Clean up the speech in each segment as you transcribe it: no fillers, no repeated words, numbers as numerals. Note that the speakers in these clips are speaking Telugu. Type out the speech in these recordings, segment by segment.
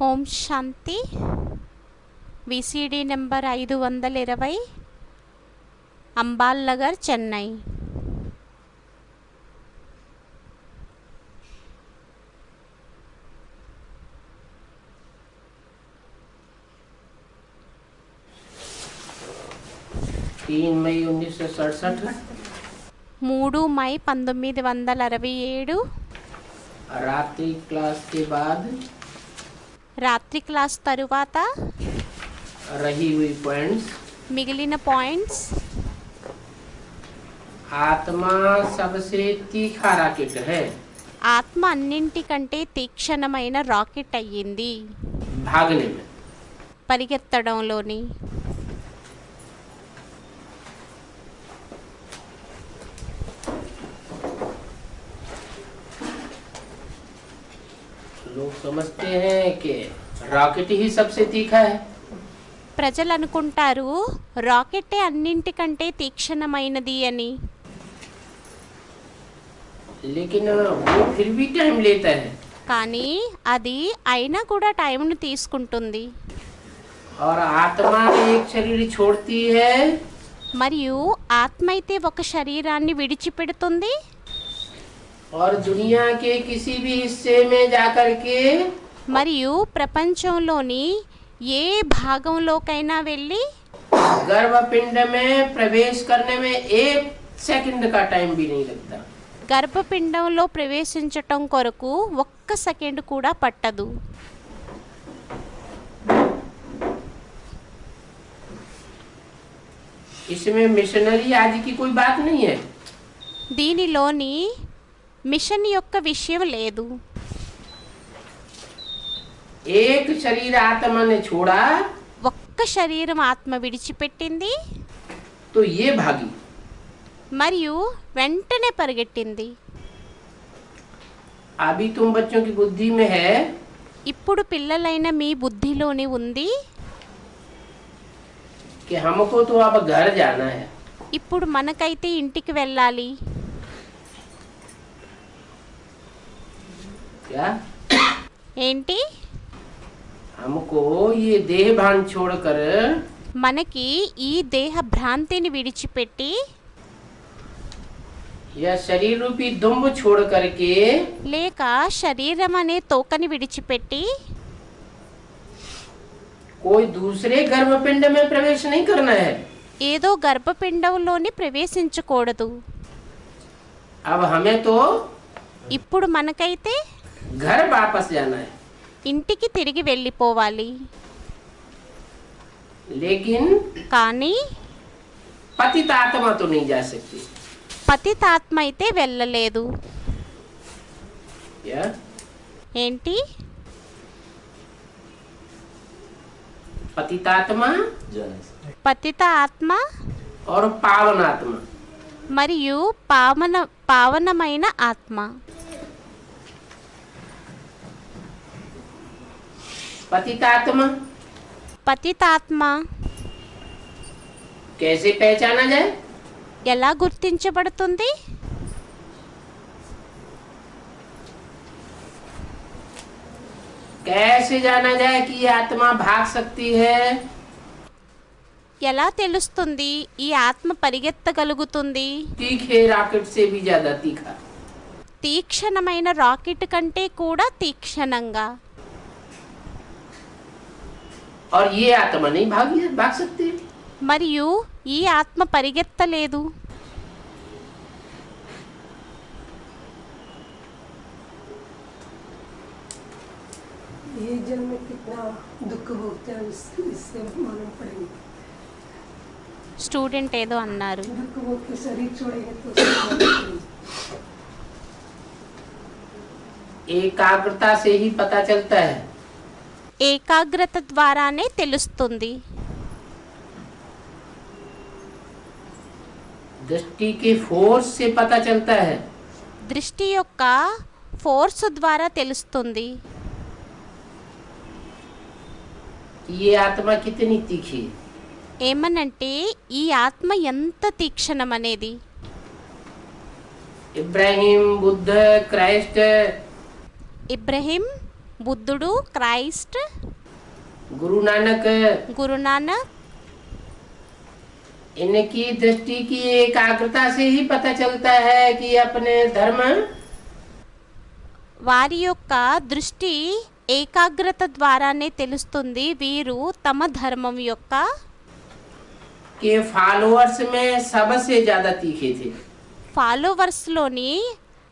ఓం శాంతి. VCD number 520, Ambal Nagar, Chennai. मई 1967, 3 మై 1967. रात्रि क्लास के बाद రాత్రి క్లాస్ తరువాత रही हुई पॉइंट्स। మిగిలిన పాయింట్స్. आत्मा सबसे तीखा रॉकेट है, ఆత్మ అన్నింటికంటే తీక్షణమైన రాకెట్ అయ్యింది भागने में। పరిగెత్తడంలోని. लोग समझते हैं कि रॉकेट ही सबसे तीखा है, ప్రజలు అనుకుంటారు రాకెటే అన్నింటికంటే తీక్షణమైనది అని. लेकिन वो फिर भी टाइम लेता है। కానీ అది అయినా కూడా టైంను తీసుకుంటుంది. और आत्मा एक शरीर छोड़ती है, మరియు ఆత్మ అయితే ఒక శరీరాన్ని విడిచిపెడుతుంది. और दुनिया के किसी भी हिस्से में जाकर के మరియు ప్రపంచంలోని ఏ భాగంలోకైనా వెళ్ళి गर्भपिंड में प्रवेश करने में 1 सेकंड का टाइम भी नहीं लगता। గర్భపిండంలో ప్రవేశించటం కొరకు 1 సెకండ్ కూడా పట్టదు. इसमें मिशनरी आदि की कोई बात नहीं है। దీనిలోని మిషన్ యొక్క విషయం లేదు. एक शरीर आत्मा ने छोड़ा ఒక్క శరీరం ఆత్మ విడిచిపెట్టింది, तो ये भागी। మరియు వెంటనే పరిగెట్టింది. अभी तुम बच्चों की बुद्धि में है ఇప్పుడు పిల్లలైన మీ బుద్ధిలోని ఉంది कि हमको तो अब घर जाना है। ఇప్పుడు మనకైతే ఇంటికి వెళ్ళాలి. क्या ఏంటి? हमको ये देह भान छोड़कर మనకి ఈ దేహ భ్రాంతిని విడిచిపెట్టి या शरीर रूपी दुम्ब छोड़ करके లేక శరీరం అనే తోకని విడిచిపెట్టి कोई दूसरे गर्भपिंड में प्रवेश नहीं करना है। ఏదో గర్భపిండంలోని ప్రవేశించకూడదు. अब हमें तो ఇప్పుడు మనకైతే घर वापस जाना है। ఇంటికి తిరిగి వెళ్ళిపోవాలి. लेकिन కానీ पतित आत्मा तो नहीं जा सकती। పతితాత్మ అయితే వెళ్ళలేదు. क्या ఏంటి? पतितात्मा పతిత ఆత్మ और पावन आत्मा। మరియు పావనమైన ఆత్మ. पतितात्मा పతితాత్మ कैसे पहचाना जाए? ఎలా గుర్తించబడుతుంది? कैसे जाना जाए कि ये आत्मा भाग सकती है? ఎలా తెలుస్తుంది ఈ ఆత్మ పరిగెత్తగలుగుతుంది? तीखे रॉकेट से भी ज्यादा तीखा। తీక్షణమైన రాకెట్ కంటే కూడా తీక్షణంగా. और ये आत्मा नहीं भाग सकती। మరియు ఈ ఆత్మ పరిగెత్తలేదు. ये जन्म में कितना दुख भोगते हैं इससे मालूम पड़ेगा। స్టూడెంట్ ఏదో అన్నారు. दुख भोग के शरीर छोड़ेंगे तो उससे मालूम पड़ेगा। एकाग्रता से ही पता चलता है। ఏకాగ్రత ద్వారానే తెలుస్తుంది. दृष्टि के फोर्स से पता चलता है। దృష్టి యొక్క ఫోర్స్ ద్వారా తెలుస్తుంది. ये आत्मा कितनी तीखी है। ఏమనంటే ఈ ఆత్మ ఎంత తీక్షణం అనేది. इब्राहिम, बुद्ध, क्राइस्ट ఇబ్రహీం, బుద్ధుడు, క్రైస్ట్, गुरु नानक, గురునానక్, इनकी दृष्टि की एकाग्रता से ही पता चलता है कि अपने धर्म వారి యొక్క దృష్టి ఏకాగ్రత ద్వారానే తెలుస్తుంది వీరు తమ ధర్మం యొక్క के फॉलोअर्स में सबसे ज्यादा तीखे थे। ఫాలోవర్స్లోని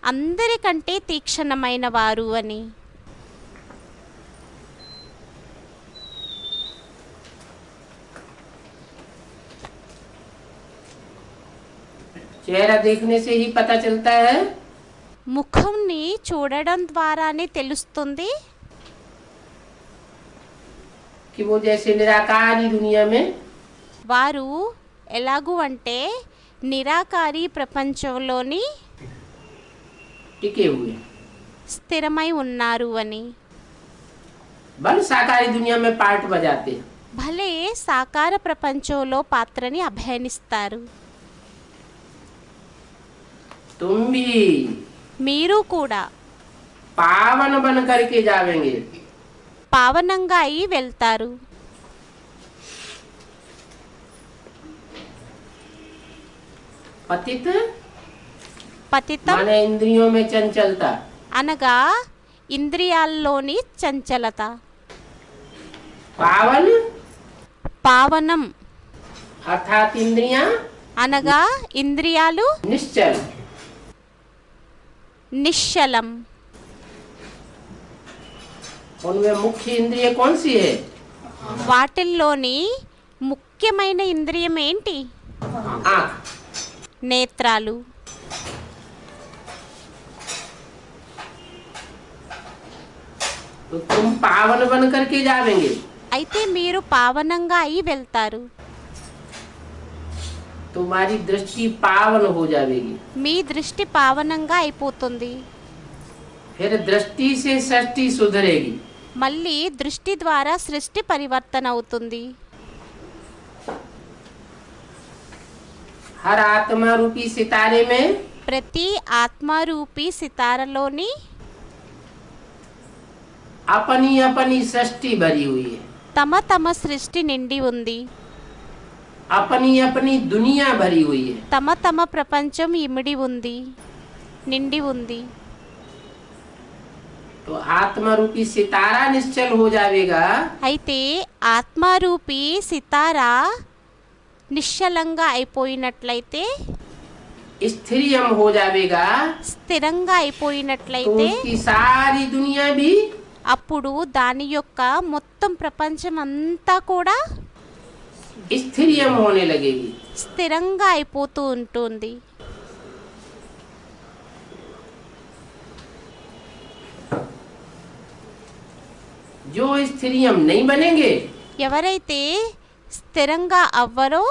అందరికంటే తీక్షణమైన వారు అని. चेहरा देखने से ही पता चलता है ముఖంని చూడడం ద్వారానే తెలుస్తుంది कि वो जैसे निराकारी दुनिया में వారు ఎలాగూ అంటే నిరాకారి ప్రపంచంలోని टिके हुए, స్థిరమై ఉన్నారు అని. बल साकारी दुनिया में पार्ट बजाते हैं। భలే సాకార ప్రపంచంలో పాత్రని అభినయిస్తారు. तुम भी మీరు కూడా पावन बन करके जावेंगे। పావనంగా అయి వెళ్తారు. पतित పతితం माने इंद्रियों में चंचलता, అనగా ఇంద్రియాల్లోని చంచలత. पावन పావనం अर्थात इंद्रियां అనగా ఇంద్రియాలు निश्चल। నిశ్చలం. उनमें मुख्य इंद्रिय कौन सी है? వాటిల్లోని ముఖ్యమైన ఇంద్రియం ఏంటి? आँख। నేత్రాలు. तो तुम पावन बन करके जावेंगे। అయితే మీరు పావనంగా అయి వెళ్తారు. तुम्हारी दृष्टि पावन हो जाएगी। మీ దృష్టి పావనంగా అయిపోతుంది. फिर दृष्टि से सृष्टि सुधरेगी। మళ్ళీ దృష్టి ద్వారా సృష్టి పరివర్తన అవుతుంది. हर आत्मा रूपी सितारे में ప్రతి ఆత్మారూపీ సితారలోని अपनी अपनी सृष्टि भरी हुई है, తమ తమ సృష్టి నిండి ఉంది. अपनी अपनी दुनिया भरी हुई है। తమ తమ ప్రపంచం ఇమిడి ఉంది, నిండి ఉంది. तो आत्मा रूपी सितारा निश्चल हो जाएगा। అయితే ఆత్మారూపీ సితారా నిశ్చలంగా అయిపోయినట్లయితే, स्थिरियम हो जाएगा, స్థిరంగా तो అయిపోయినట్లయితే उसकी सारी दुनिया भी అప్పుడు దాని యొక్క మొత్తం ప్రపంచం అంతా కూడా स्थिरियम होने लगेगी। స్థిరంగా అయిపోతూ ఉంటుంది. जो स्थिरियम नहीं बनेंगे ఎవరైతే స్థిరంగా అవ్వరో,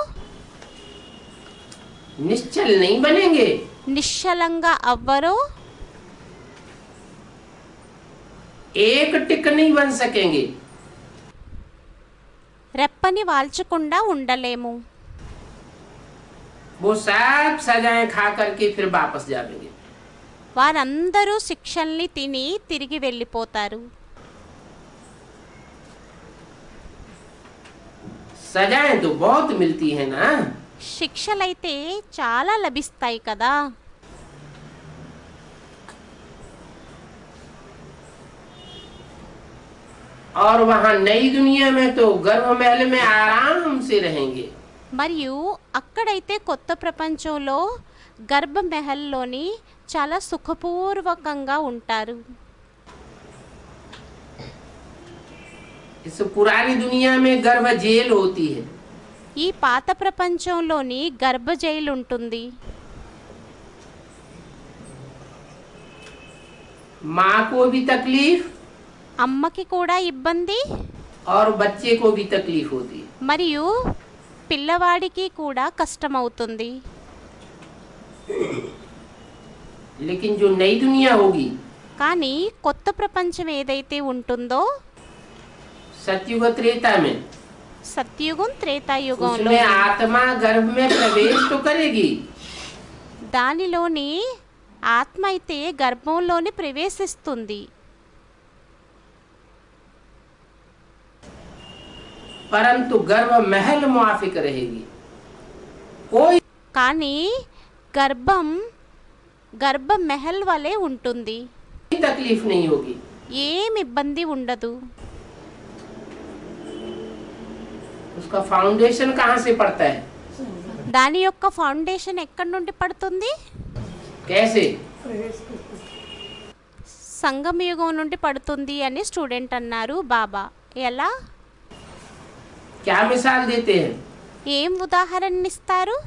निश्चल नहीं बनेंगे, నిశ్చలంగా అవ్వరో, एक टिक नहीं बन सकेंगे। రెప్పని వాల్చకుండా ఉండలేము. वो सब सजाएं खा करके फिर वापस जाएंगे। వారందరూ శిక్షల్ని తిని తిరిగి వెళ్ళిపోతారు. सजाएं तो बहुत मिलती है ना। శిక్షలైతే చాలా లభిస్తాయి కదా. और वहाँ नई दुनिया में तो गर्भ महल में आराम से रहेंगे। మరియు అక్కడైతే కొత్త ప్రపంచంలో గర్భమెహల్లోని చాలా సుఖపూర్వకంగా ఉంటారు. इस पुरानी दुनिया में गर्भ जेल होती है। ఈ పాత ప్రపంచంలోని గర్భ జైలు ఉంటుంది. माँ को भी तकलीफ అమ్మకి కూడా ఇబ్బంది, और बच्चे को भी तकलीफ होती है। మరియు పిల్లవాడికి కూడా కష్టమవుతుంది. लेकिन जो नई दुनिया होगी, కానీ కొత్త ప్రపంచం ఏదైతే ఉంటుందో, सतयुग त्रेता में, సత్యుగం త్రేతాయుగంలో, उसमें आत्मा गर्भ में प्रवेश तो करेगी, దానిలోని ఆత్మ అయితే గర్భంలోని ప్రవేశిస్తుంది. परंतु गर्भ महल मुआफिक रहेगी। कोई కానీ గర్భ మెహల్ వలె ఉంటుంది, तकलीफ नहीं होगी। ఏం ఇబ్బంది ఉండదు। उसका फाउंडेशन कहाँ से पड़ता है? దాని యొక్క ఫౌండేషన్ ఎక్కడి నుండి పడుతుంది? कैसे? प्रवेश करते సంగమయుగం నుండి పడుతుంది అని స్టూడెంట్ అన్నారు బాబా। ఎలా? क्या मिसाल देते हैं? ఏం ఉదాహరణ ఇస్తారు?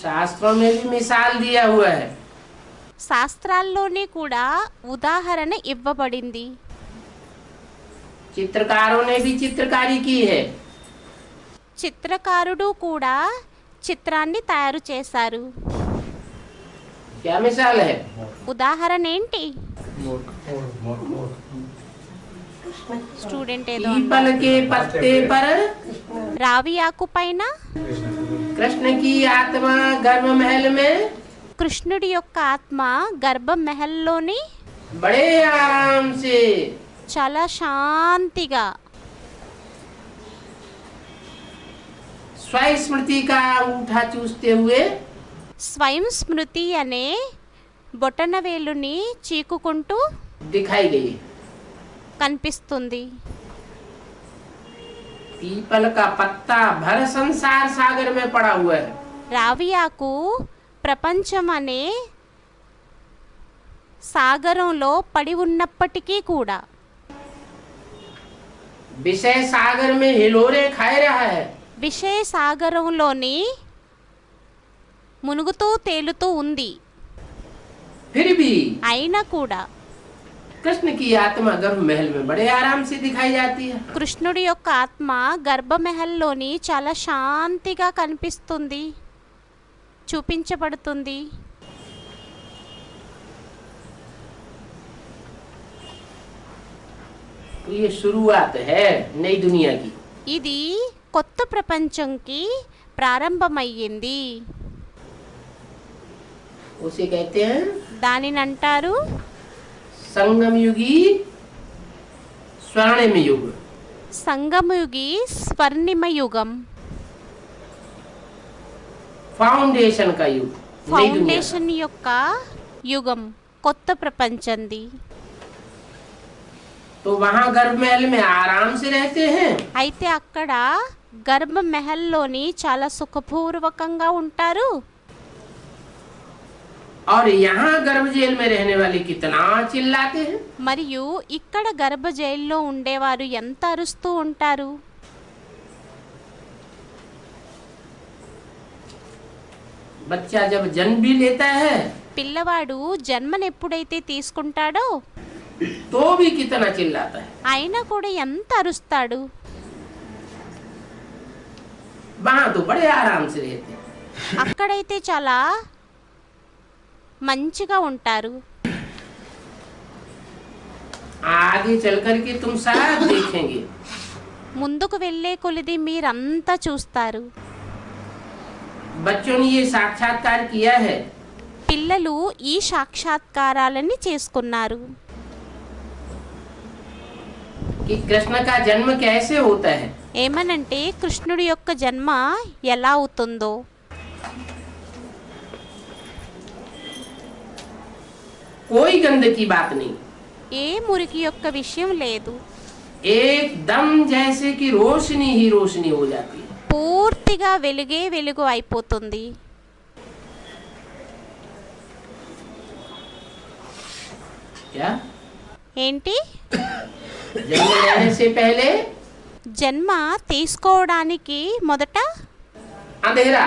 शास्त्रों में भी मिसाल दिया हुआ है। శాస్త్రాల్లోనే కూడా ఉదాహరణ ఇవ్వబడింది। चित्रकारों ने भी चित्रकारी की है। చిత్రకారుడు కూడా చిత్రాన్ని తయారు చేశారు। क्या मिसाल है? ఉదాహరణ ఏంటి? స్టూడెంట్ ఏదో पीपल के पत्ते पर రావి ఆకు పైన कृष्ण की आत्मा गर्भ महल में కృష్ణుడి యొక్క ఆత్మ గర్భ మెహల్లోని बड़े आराम से చాలా శాంతిగా स्वस्मृति का अंगूठा चूसते हुए స్వయం స్మృతి అనే బొటనవేలుని చీకుకుంటూ दिखाई गई। కనిపిస్తుంది। पीपल का पत्ता भर संसार सागर में पड़ा हुआ है। రావి ఆకు ప్రపంచం అనే సాగరంలో పడి ఉన్నప్పటికీ కూడా विषय सागर में हिलोरे खाए रहा है। విషయ సాగరంలోని మునుగుతూ తేలుతూ ఉంది। फिर भी అయినా కూడా कृष्ण की आत्मा गर्भ महल में बड़े आराम से दिखाई जाती है। కృష్ణుడి యొక్క ఆత్మ గర్భమెహల్లోని చాలా శాంతిగా కనిపిస్తుంది, చూపించబడుతుంది। तो ये शुरुआत है नई दुनिया की। ఇది కొత్త ప్రపంచంకి ప్రారంభమయ్యింది। उसे कहते हैं దానిని అంటారు संगम युगी स्वर्णिम युग। సంగమయుగి స్వర్ణిమ యుగం, फाउंडेशन का युग, नई दुनिया। ఫౌండేషన్ యొక్క యుగం, కొత్త ప్రపంచంది। तो वहाँ गर्भ महल में आराम से रहते हैं। అయితే అక్కడ గర్భ మెహల్లోని చాలా సుఖపూర్వకంగా ఉంటారు। और यहाँ गर्भ जेल में रहने वाले कितना चिल्लाते हैं। మరియు ఇక్కడ గర్భ జైల్లో ఉండేవారు ఎంత అరుస్తూ ఉంటారు। बच्चा जब जन्म भी लेता है పిల్లవాడు జన్మను ఎప్పుడైతే తీసుకుంటాడో तो भी कितना चिल्लाता है। అయినా కూడా ఎంత అరుస్తాడు। वहाँ तो बड़े आराम से रहते हैं। అక్కడైతే చాలా మంచిగా ఉంటారు। आगे चल करके तुम सब देखेंगे। ముందుకు వెళ్ళే కొలిది మీరంతా చూస్తారు। बच्चों ने ये साक्षात्कार किया है పిల్లలు ఈ సాక్షాత్కారాలని చేసుకున్నారు। कि कृष्ण का जन्म कैसे होता है। ఏమనంటే కృష్ణుడి యొక్క జన్మ ఎలా అవుతుందో। कोई गंद की बात नहीं, ఏ మురికి యొక్క విషయం లేదు। एकदम जैसे कि रोशनी ही रोशनी हो जाती है। పూర్తిగా వెలుగే వెలుగు అయిపోతుంది। क्या ఏంటి? जन्म लेने से पहले జన్మ తీసుకోవడానికి మొదట अंधेरा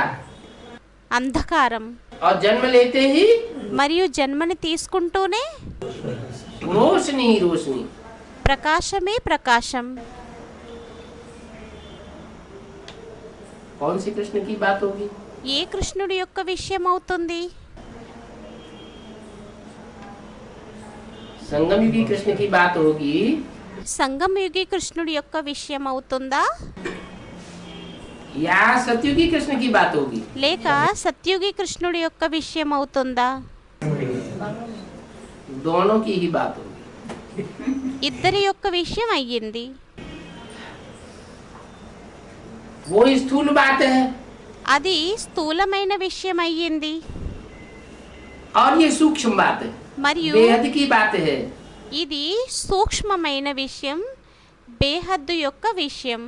అంధకారం, और जन्म लेते ही మరియు జన్మని తీసుకుంటూనే रोशनी ही रोशनी। ప్రకాశమే ప్రకాశం। कौन सी कृष्ण की बात होगी। ఏ కృష్ణుడి యొక్క విషయం అవుతుంది? संगम युगी कृष्ण की बात होगी సంగమయుగి కృష్ణుడి యొక్క విషయం అవుతుందా, या सतयुगी कृष्ण की बात होगी। లేక సత్యుగి కృష్ణుడి యొక్క విషయం అవుతుందా? दोनों की ही बात होगी। ఇద్దరి యొక్క విషయం అయ్యింది. वो स्थूल बात है అది స్థూలమైన విషయం అయ్యింది. और ये सूक्ष्म बात है, మరియు बेहद की बात है। ఇది సూక్ష్మమైన విషయం, బేహద్దు యొక్క విషయం.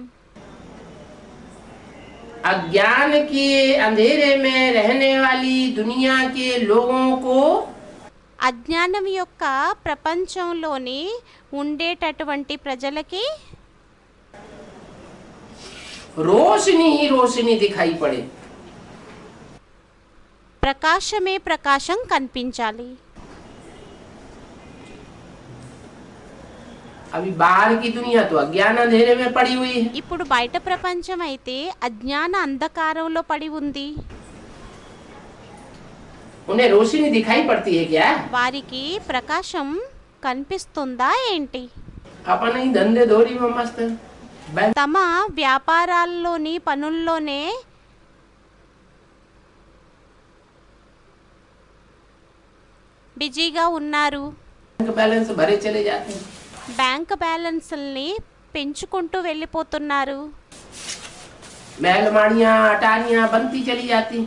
अज्ञान के अंधेरे में रहने वाली दुनिया के लोगों को అజ్ఞానం యొక్క ప్రపంచంలోని ఉండేటటువంటి ప్రజలకి रोशनी ही रोशनी दिखाई पड़े। ప్రకాశమే ప్రకాశం కనిపించాలి. अभी बाहर की दुनिया तो अज्ञान अंधेरे में पड़ी हुई है। ఇప్పుడు బయట ప్రపంచం అయితే అజ్ఞాన అంధకారంలో పడి ఉంది. उन्हें रोशनी दिखाई पड़ती है क्या? వారికి ప్రకాశం కనిపిస్తుందా ఏంటి? अपन ही धंधे धोरी में मस्त बैंक తమ వ్యాపారాల్లోని పనుల్లోనే బిజీగా ఉన్నారు. बैलेंस भरे चले जाते हैं। బ్యాంక్ బ్యాలెన్స్ని పెంచుకుంటూ వెళ్ళిపోతున్నారు. महलमाड़ियाँ अटारियाँ बनती चली जाती।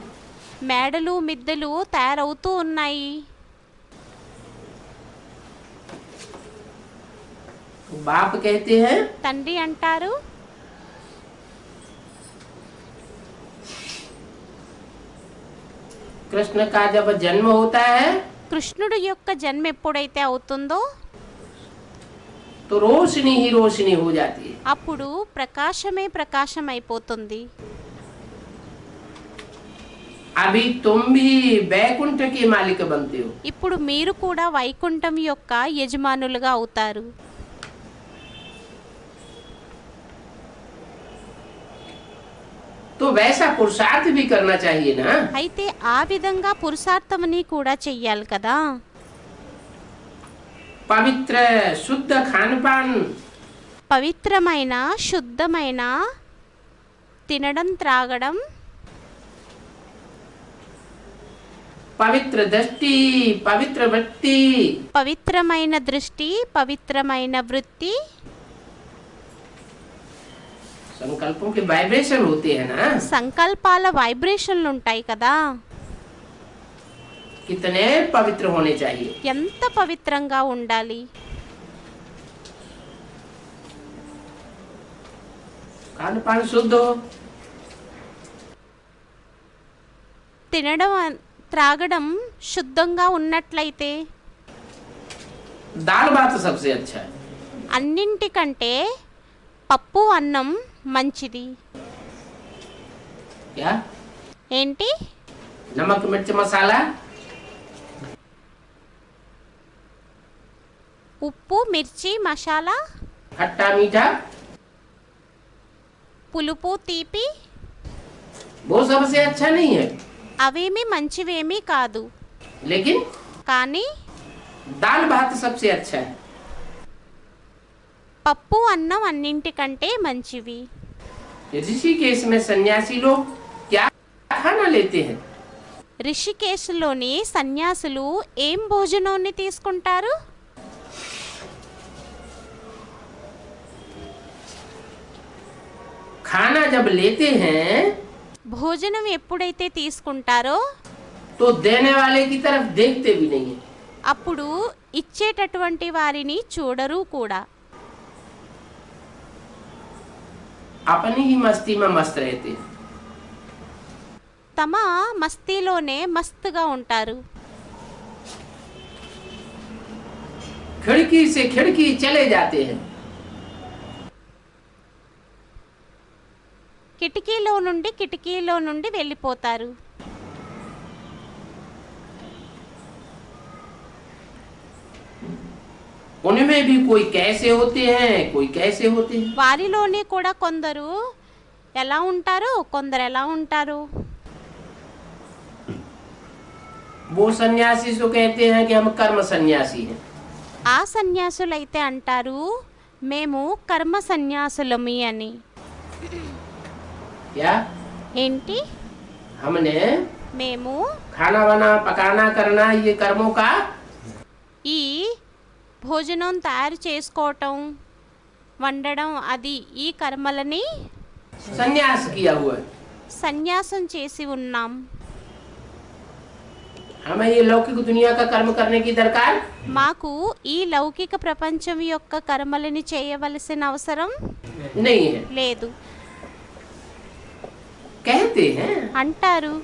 మేడలు మిద్దెలు తయారవుతూ ఉన్నాయి. बाप कहते हैं తండ్రి అంటారు, कृष्ण का जब जन्म होता है కృష్ణుడు యొక్క జన్మ ఎప్పుడైతే అవుతుందో तो रोशनी ही रोशनी हो जाती है। అప్పుడు ప్రకాశమే ప్రకాశం అయిపోతుంది. अभी तुम भी बैकुंठ के मालिक बनते हो। ఇప్పుడు మీరు కూడా వైకుంఠం యొక్క యజమానులుగా అవుతారు. तो वैसा पुरुषार्थ भी करना चाहिए ना। అయితే ఆ విధంగా పురుషార్థమని కూడా చెయ్యాలి కదా. पवित्र शुद्ध खान पान, పవిత్రమైన శుద్ధమైన తినడం త్రాగడం, पवित्र दृष्टि, पवित्र वृत्ति, పవిత్రమైన దృష్టి, పవిత్రమైన వృత్తి, संकल्पों के वाइब्रेशन होते हैं ना। సంకల్పాల వైబ్రేషన్లు ఉంటాయి కదా. कितने पवित्र होने चाहिए। ఎంత పవిత్రంగా ఉండాలి. खान पान शुद्ध हो, తినడం త్రాగడం శుద్ధంగా ఉన్నట్లయితే दाल भात सबसे अच्छा है। అన్నింటికంటే పప్పు అన్నం మంచిది. क्या? ఏంటి? नमक मिर्च मसाला, ఉప్పు మిర్చి మసాలా, खट्टा मीठा, పులుపు తీపి वो सबसे अच्छा नहीं है। అవేమి మంచివేమీ కాదు. लेकिन కానీ दाल भात सबसे अच्छा है। పప్పు అన్నం అన్నింటికంటే మంచివి. ऋषिकेश में सन्यासी लोग क्या खाना लेते हैं? రిషికేశ్లోని సన్యాసులు ఏం భోజనాన్ని తీసుకుంటారు? खाना जब लेते हैं భోజనం ఎప్పుడైతే తీసుకుంటారో तो देने वाले की तरफ देखते भी नहीं है। అప్పుడు ఇచ్చేటటువంటి వారిని చూడరు కూడా. अपनी ही मस्ती में मस्त रहते हैं। తమ మస్తీలోనే మస్తుగా ఉంటారు. खिड़की से खिड़की चले जाते हैं। కిటికీలో నుండి వెళ్ళిపోతారు. उनमें भी कोई कैसे होते हैं, कोई कैसे होते हैं। వారిలోనే కూడా కొందరు ఎలా ఉంటారు, కొందరు ఎలా ఉంటారు. वो सन्यासी जो कहते हैं कि हम कर्म सन्यासी हैं। ఆ సన్యాసులైతే అంటారు మేము కర్మ సన్యాసులమి అని. क्या? ఏంటి? हमने మేము खाना वाना पकाना करना ये कर्मों का ఈ భోజనం తయారు చేసుకోవటం, వండడం, అది ఈ కర్మలని संन्यास किया हुआ है। సన్యాసం చేసి ఉన్నాం. हमें ये लौकिक दुनिया का कर्म करने की दरकार మాకు ఈ లౌకిక ప్రపంచం యొక్క కర్మలని చేయవలసిన అవసరం नहीं है। లేదు. कहते हैं అంటారు,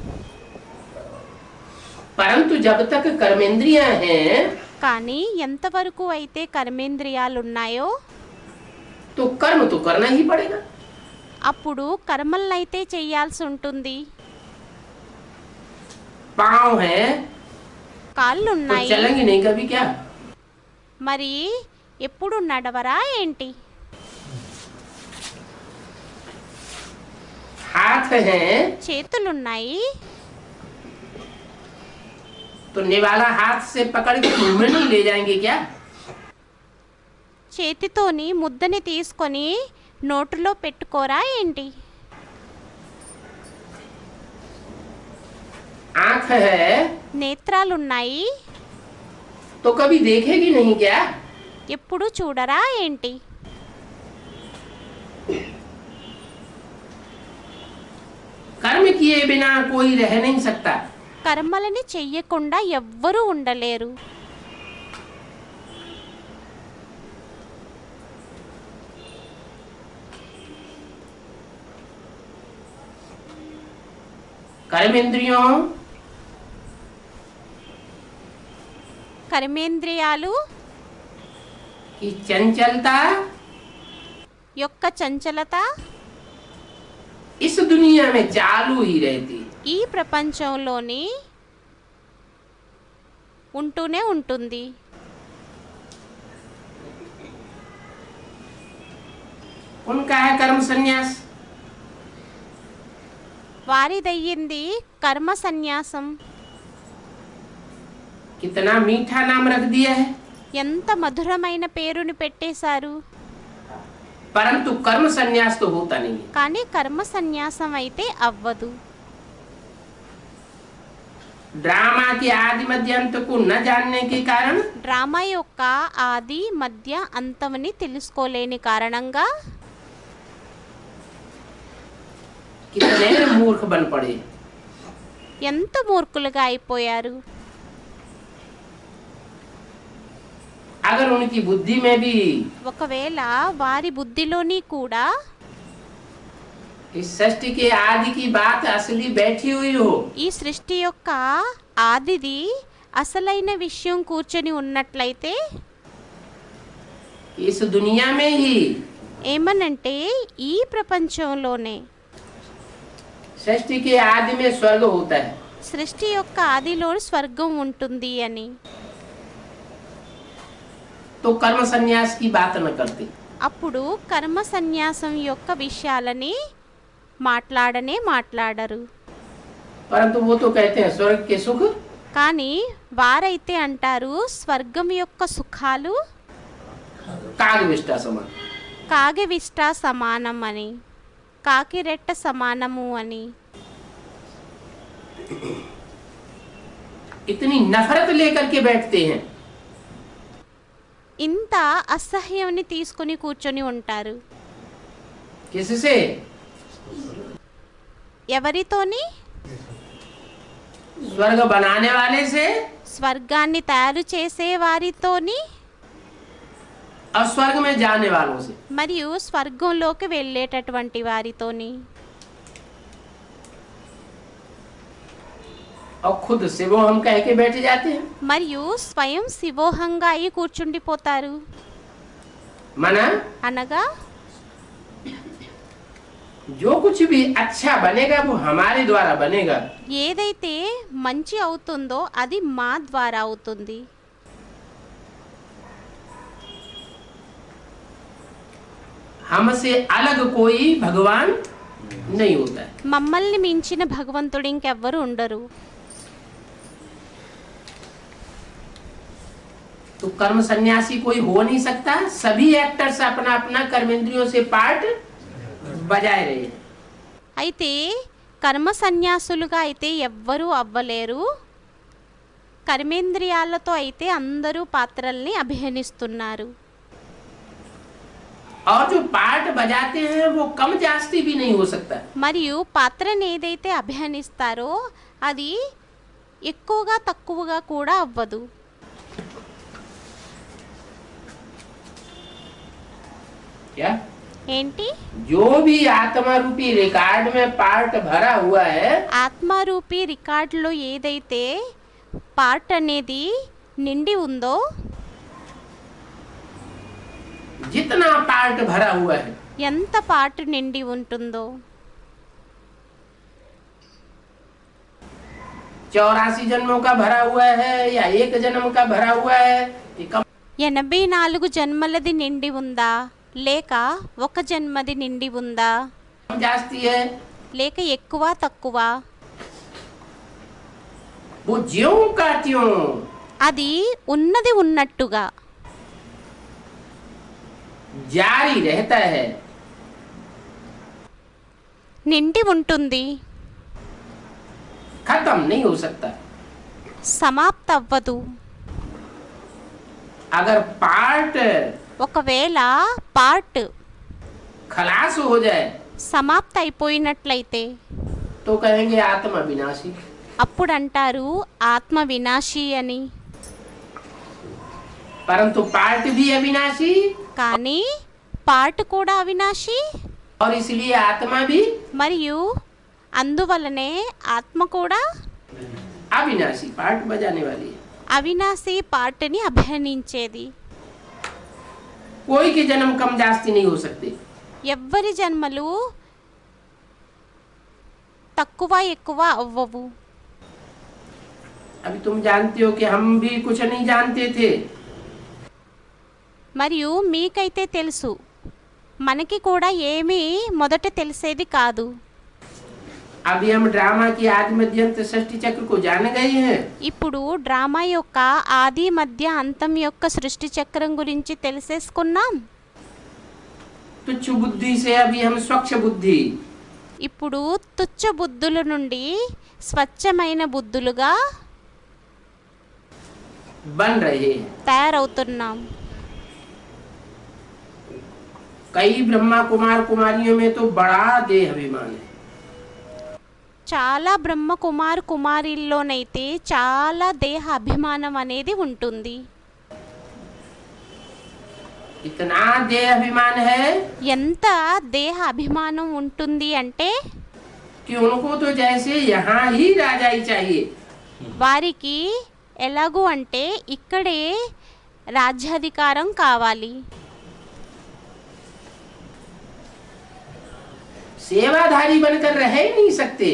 परंतु जब तक कर्मेंद्रियां हैं కానీ ఎంతవరకు అయితే కర్మేంద్రియాలు ఉన్నాయో तो कर्म तो करना ही पड़ेगा। అప్పుడు కర్మలనైతే చేయాల్సి ఉంటుంది. पाँव है కాళ్ళు तो ఉన్నాయి, चलेंगे नहीं कभी क्या? మరి ఎప్పుడు నడవరా ఏంటి? हाथ है చేతులున్నాయి, तो निवाला हाथ से पकड़ के मुंह में नहीं ले जाएंगे क्या? చేతితోని ముద్దని తీసుకొని నోటులో పెట్టుకోరా ఏంటి? आँख है నేత్రాలున్నాయి, तो कभी देखेगी नहीं क्या? ఎప్పుడు చూడరా ఏంటి? कर्म किए बिना कोई रह नहीं सकता। కర్మలని చెయ్యకుండా ఎవ్వరూ ఉండలేరు. कर्मेंद्रियों కర్మేంద్రియాలు की चंचलता యొక్క చంచలత इस दुनिया में चालू ही रहती। ఈ ప్రపంచంలోని ఉంటూనే ఉంటుంది. उनका है कर्म संन्यास। వారిదయ్యింది కర్మ సన్యాసం. कितना मीठा नाम रख दिया है, ఎంత మధురమైన పేరుని పెట్టేశారు. परंतु कर्म संन्यास तो होता नहीं है। కానీ కర్మ సన్యాసం అయితే అవ్వదు. ड्रामा के आदि मध्य अंत को न जानने के कारण డ్రామా యొక్క ఆది మధ్య అంతమని తెలుసుకోలేని కారణంగా कितने मूर्ख बन पड़े। ఎంత మూర్ఖులుగా అయిపోయారు. अगर उनकी बुद्धि में भी ఒకవేళ వారి బుద్ధిలోని కూడా इस सृष्टि के आदि की बात असली बैठी हुई हो, ఈ సృష్టి యొక్క ఆదిది అసలైన విషయం కూర్చొని ఉన్నట్లయితే इस दुनिया में ही ఏమనంటే ఈ ప్రపంచంలోనే सृष्टि के आदि में स्वर्ग होता है, సృష్టి యొక్క ఆదిలో స్వర్గం ఉంటుంది అని, तो कर्म संन्यास की बात न करते। అప్పుడు కర్మ సన్యాసం యొక్క విషయాలని మాట్లాడరు. परंतु वो तो कहते हैं स्वर्ग के सुख కానీ వారైతే అంటారు స్వర్గం యొక్క సుఖాలు कागविष्टा समान। కాగివిష్ట సమానం అని, కాకిరెట్ట సమానము అని. इतनी नफरत लेकर के बैठते हैं, ఇంత అసహ్యాన్ని తీసుకుని కూర్చొని ఉంటారు. किससे? ఎవరితోని? स्वर्ग बनाने वाले से స్వర్గాన్ని తయారు చేసే వారితోని, और स्वर्ग में जाने वालों से। మరియు స్వర్గంలోకి వెళ్ళేటటువంటి వారితోని. और खुद से वो हम कह के बैठ जाते हैं, మరియు స్వయం శివోహంగా అయి కూర్చుండిపోతారు. मना అనగా जो कुछ भी अच्छा बनेगा वो हमारे द्वारा बनेगा। ఏదైతే మంచి అవుతుందో అది మా ద్వారా అవుతుంది. हमसे अलग कोई भगवान नहीं होता है। మమ్మల్ని మించిన భగవంతుడు ఇంకెవ్వరు ఉండరు. तो कर्म सन्यासी कोई हो नहीं सकता। सभी एक्टर्स अपना अपना कर्मेंद्रियों से पार्ट बजाए रहे हैं। అయితే కర్మ సన్యాసులుగా అయితే ఎవ్వరూ అవ్వలేరు. కర్మేంద్రియాలతో అయితే అందరూ పాత్రల్ని అభినయిస్తున్నారు. और जो पार्ट बजाते हैं वो कम जास्ती भी नहीं हो सकता. మరియు పాత్రని ఏదైతే అభినయిస్తారో అది ఎక్కువగా తక్కువగా కూడా అవ్వదు. क्या ఏంటి? जो भी आत्मा रूपी रिकॉर्ड में पार्ट भरा हुआ है ఆత్మారూపి రికార్డులో ఏదైతే పార్ట్ అనేది నిండి ఉందో, जितना पार्ट भरा हुआ है ఎంత పార్ట్ నిండి ఉంటుందో, 84 जन्मों का भरा हुआ है या एक जन्म का भरा हुआ है, ये कम 84 జన్మలది నిండి ఉందా, లేక ఒక జన్మది నిండి ఉందా, जास्ती है. లేక ఎక్కువ తక్కువ, वो ज्यों का त्यों అది ఉన్నది ఉన్నట్టుగా जारी रहता है, నిండి ఉంటుంది, खत्म नहीं हो सकता. సమాప్త అవ్వదు. अगर पार्ट ఒకవేళ పార్ట్ खलास हो जाए సమాప్త అయిపోయినట్లయితే तो कहेंगे आत्मा विनाशी. అప్పుడు అంటారు ఆత్మ వినాశి అని. परंतु पार्ट भी अविनाशी కానీ పార్ట్ కూడా అవినాశి, और इसलिए आत्मा भी మరియు అందువలనే ఆత్మ కూడా अविनाशी. पार्ट बजाने वाली है. అవినాశి పార్ట్ని అభినయించేది. कोई के जन्म कम जास्ती नहीं हो सकते. ఎవ్వరి జన్మలు తక్కువ ఎక్కువ అవ్వవు. अभी तुम जानते हो कि हम भी कुछ नहीं जानते थे. మరియు మీకైతే తెలుసు, మనకి కూడా ఏమీ మొదట తెలిసేది కాదు. अभी हम ड्रामा की आदि मध्य अंत षष्ठी चक्र को जान गए हैं. ఇప్పుడు డ్రామా యొక్క ఆది మధ్య అంతం యొక్క సృష్టి చక్రం గురించి తెలిసేసుకున్నాం. तुच्छ बुद्धि से अभी हम स्वच्छ बुद्धि ఇప్పుడు తుచ్చ బుద్ధుల నుండి స్వచ్ఛమైన బుద్ధులుగా बन रहे हैं. తయారవుతున్నాం. कई ब्रह्मा कुमार कुमारियों में तो बड़ा देह अभिमान है. చాలా బ్రహ్మ కుమార్ కుమారిల్లోనైతే చాలా దేహ అభిమానం అనేది ఉంటుంది. इतना देह अभिमान है ఎంత దేహ అభిమానం ఉంటుంది అంటే कि उनको तो जैसे यहाँ ही राजा ही चाहिए. వారికి ఎలాగూ అంటే ఇక్కడే రాజ్యాధికారం కావాలి. सेवाधारी बनकर रह ही नहीं सकते.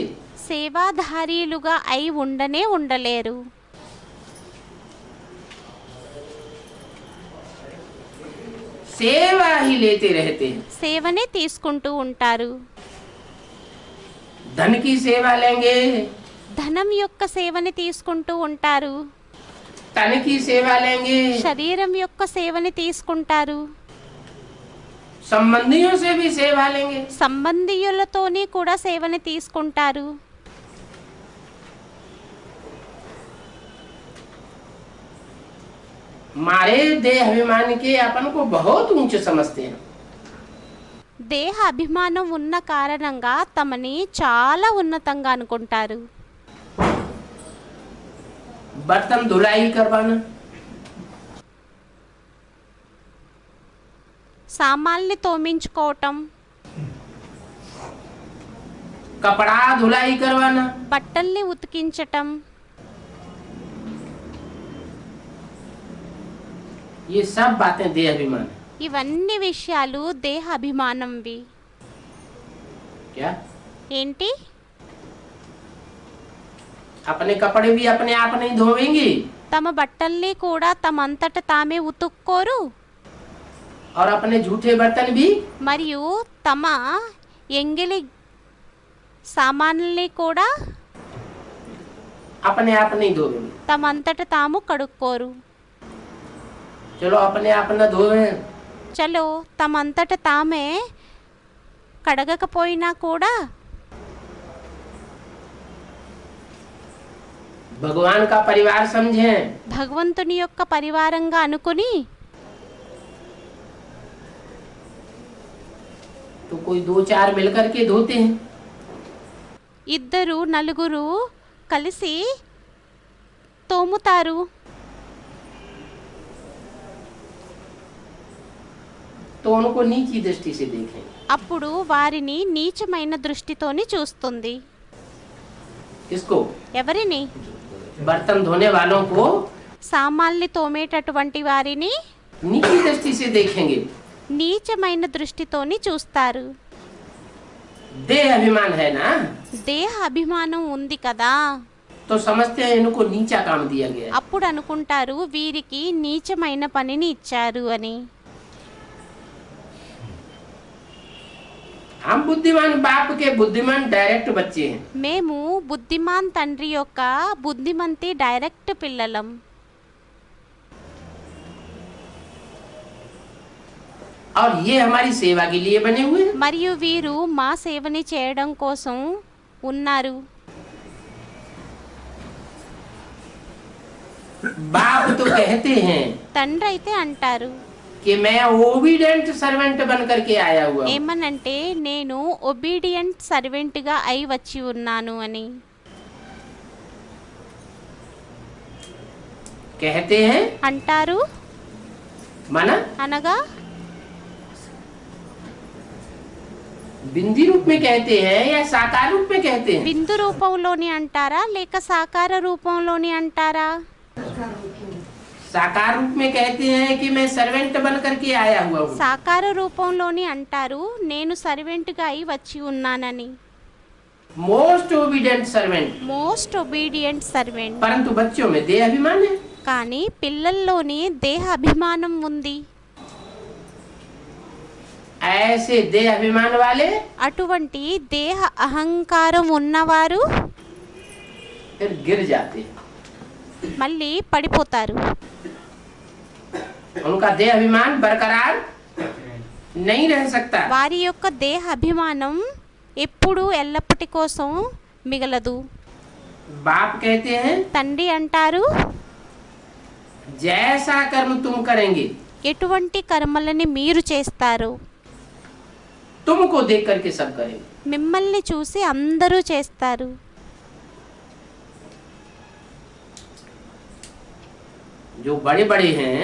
సేవాధారీలుగా అయి ఉండనే ఉండలేరు. सेवा ही लेते रहते हैं. సేవనే తీసుకుంటూ ఉంటారు. धन की सेवा लेंगे, ధనం యొక్క సేవని తీసుకుంటూ ఉంటారు, तन की सेवा लेंगे, శరీరం యొక్క సేవని తీసుకుంటారు, संबंधियों से भी सेवा लेंगे. సంబంధీయులతోని కూడా సేవని తీసుకుంటారు. मारे देह अभिमान के अपन को बहुत ऊंच समझते हैं. దేహ అభిమానం ఉన్న కారణంగా తమని చాలా ఉన్నతంగా అనుకుంటారు. बर्तन धुलाई करवाना, సామాన్ని తోమించుకోవటం, कपड़ा धुलाई करवाना, బట్టల్ని ఉతికించటం, ये सब बातें देह अभिमान है. ఇవన్నీ విషయాలు దేహ అభిమానంవి. क्या ఏంటి? अपने कपड़े भी अपने आप नहीं धोवेंगी తమ బట్టల్ని కూడా తమంతట తామే ఉతుక్కోరు, और अपने झूठे बर्तन भी మరియు తమ ఎంగిలి సామాన్లని కూడా अपने आप नहीं धोवेंगे. తమంతట తాము కడుక్కోరు. चलो अपने आप न धोवे చలో తమంతట తామే కడగకపోయినా కూడా भगवान का परिवार समझें భగవంతుని యొక్క పరివారంగా అనుకుని तो कोई 2-4 मिलकर के धोते हैं, ఇద్దరు నలుగురు కలిసి తోముతారు. तो उनको नीची दृष्टि से देखें. అప్పుడు వారిని నీచమైన దృష్టితోని చూస్తుంది. किसको? ఎవరిని? बर्तन धोने वालों को సామాన్లు తోమేటటువంటి వారిని नीची दृष्टि से देखेंगे. నీచమైన దృష్టితోని చూస్తారు. देह अभिमान है ना, దేహ అభిమానం ఉంది కదా, तो समझते हैं इनको नीचा काम दिया गया है. అప్పుడు అనుకుంటారు వీరికి నీచమైన పనిని ఇచ్చారు అని. हम बुद्धिमान बाप के बुद्धिमान डायरेक्ट बच्चे हैं. మేము బుద్ధిమాన్ తండ్రి యొక్క బుద్ధిమంతి డైరెక్ట్ పిల్లలం. और ये हमारी सेवा के लिए बने हुए हैं. మరియు వీరు మా సేవని చేయడం కోసం ఉన్నారు. बाप तो कहते हैं తండ్రి అయితే అంటారు कि मैं ओबीडेंट सर्वेंट बन करके आया हुआ हूं. ఏమనంటే నేను ఒబీడియంట్ సర్వెంట్గా అయి వచ్చి ఉన్నాను అని. कहते हैं అంటారు माना అనగా बिंदी रूप में कहते हैं या साकार रूप में कहते हैं. బిందు రూపంలోని అంటారా లేక సాకార రూపంలోని అంటారా? साकार रूप में कहते हैं कि मैं सर्वेंट बन करके आया हुआ हूँ. సాకార రూపంలోని అంటారు నేను సర్వెంట్గా అయి వచ్చి ఉన్నానని. Most obedient servant. Most obedient servant. परंतु बच्चों में देह अभिमान है. కానీ పిల్లల్లోని దేహ అభిమానం ఉంది. ऐसे देह अभिमान वाले అటువంటి దేహ అహంకారం ఉన్నవారు फिर गिर जाते हैं. మళ్ళీ పడిపోతారు. उनका देह अभिमान बरकरार नहीं रह सकता. వారి యొక్క దేహ అభిమానం ఎప్పుడు ఎల్లప్పటి కోసం మిగలదు. बाप कहते हैं తండ్రి అంటారు जैसा कर्म तुम करेंगे ఎటువంటి కర్మలని మీరు చేస్తారు तुमको देख करके सब करेंगे. మిమ్మల్ని చూసి అందరూ చేస్తారు. जो बड़े बड़े हैं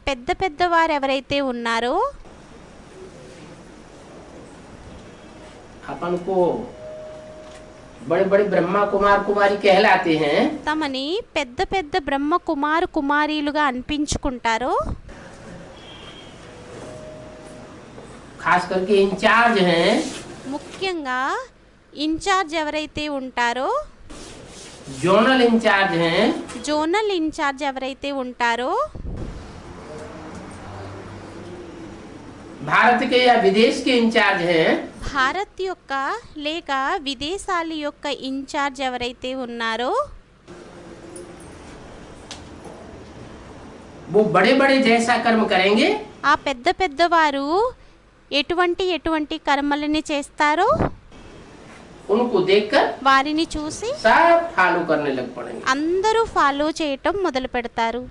పెద్ద పెద్ద వారు ఎవరైతే ఉన్నారో अपन को बड़े बड़े ब्रह्मा कुमार कुमारी कहलाते हैं. తమని పెద్ద పెద్ద బ్రహ్మ కుమార్ కుమారీలుగా అనిపించుకుంటారో खास करके इंचार्ज हैं ముఖ్యంగా ఇన్ఛార్జ్ ఎవరైతే ఉంటారో जोनल इंचार्ज हैं జోనల్ ఇన్ఛార్జ్ ఎవరైతే ఉంటారో भारत के या विदेश के इंचार्ज हैं భారత్ యొక్క లేక విదేశాల యొక్క ఇన్ఛార్జ్ ఎవరైతే ఉన్నారో वो बड़े बड़े जैसा कर्म करेंगे ఆ పెద్ద పెద్దవారు ఎటువంటి కర్మలని చేస్తారో उनको देखकर వారిని చూసి सब फॉलो करने लग पड़ेंगे. అందరూ ఫాలో చేయటం మొదలు పెడతారు.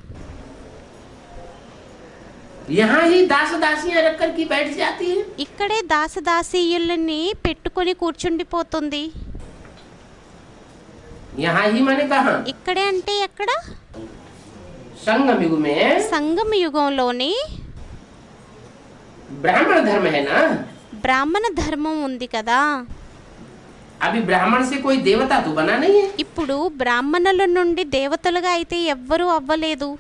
यहाँ ही दास दासियां रख कर की बैठ जाती है. ఇక్కడే దాసదాసీయులని పెట్టుకొని కూర్చుండిపోతుంది. यहाँ ही मैंने कहा ఇక్కడే అంటే ఎక్కడ? संगम युग में సంగమ యుగంలోని ब्राह्मण धर्म है ना. బ్రాహ్మణ ధర్మం ఉంది కదా. अभी ब्राह्मण से कोई देवता तो बना नहीं है. ఇప్పుడు బ్రాహ్మణుల నుండి దేవతలుగా అయితే ఎవ్వరూ అవ్వలేదు.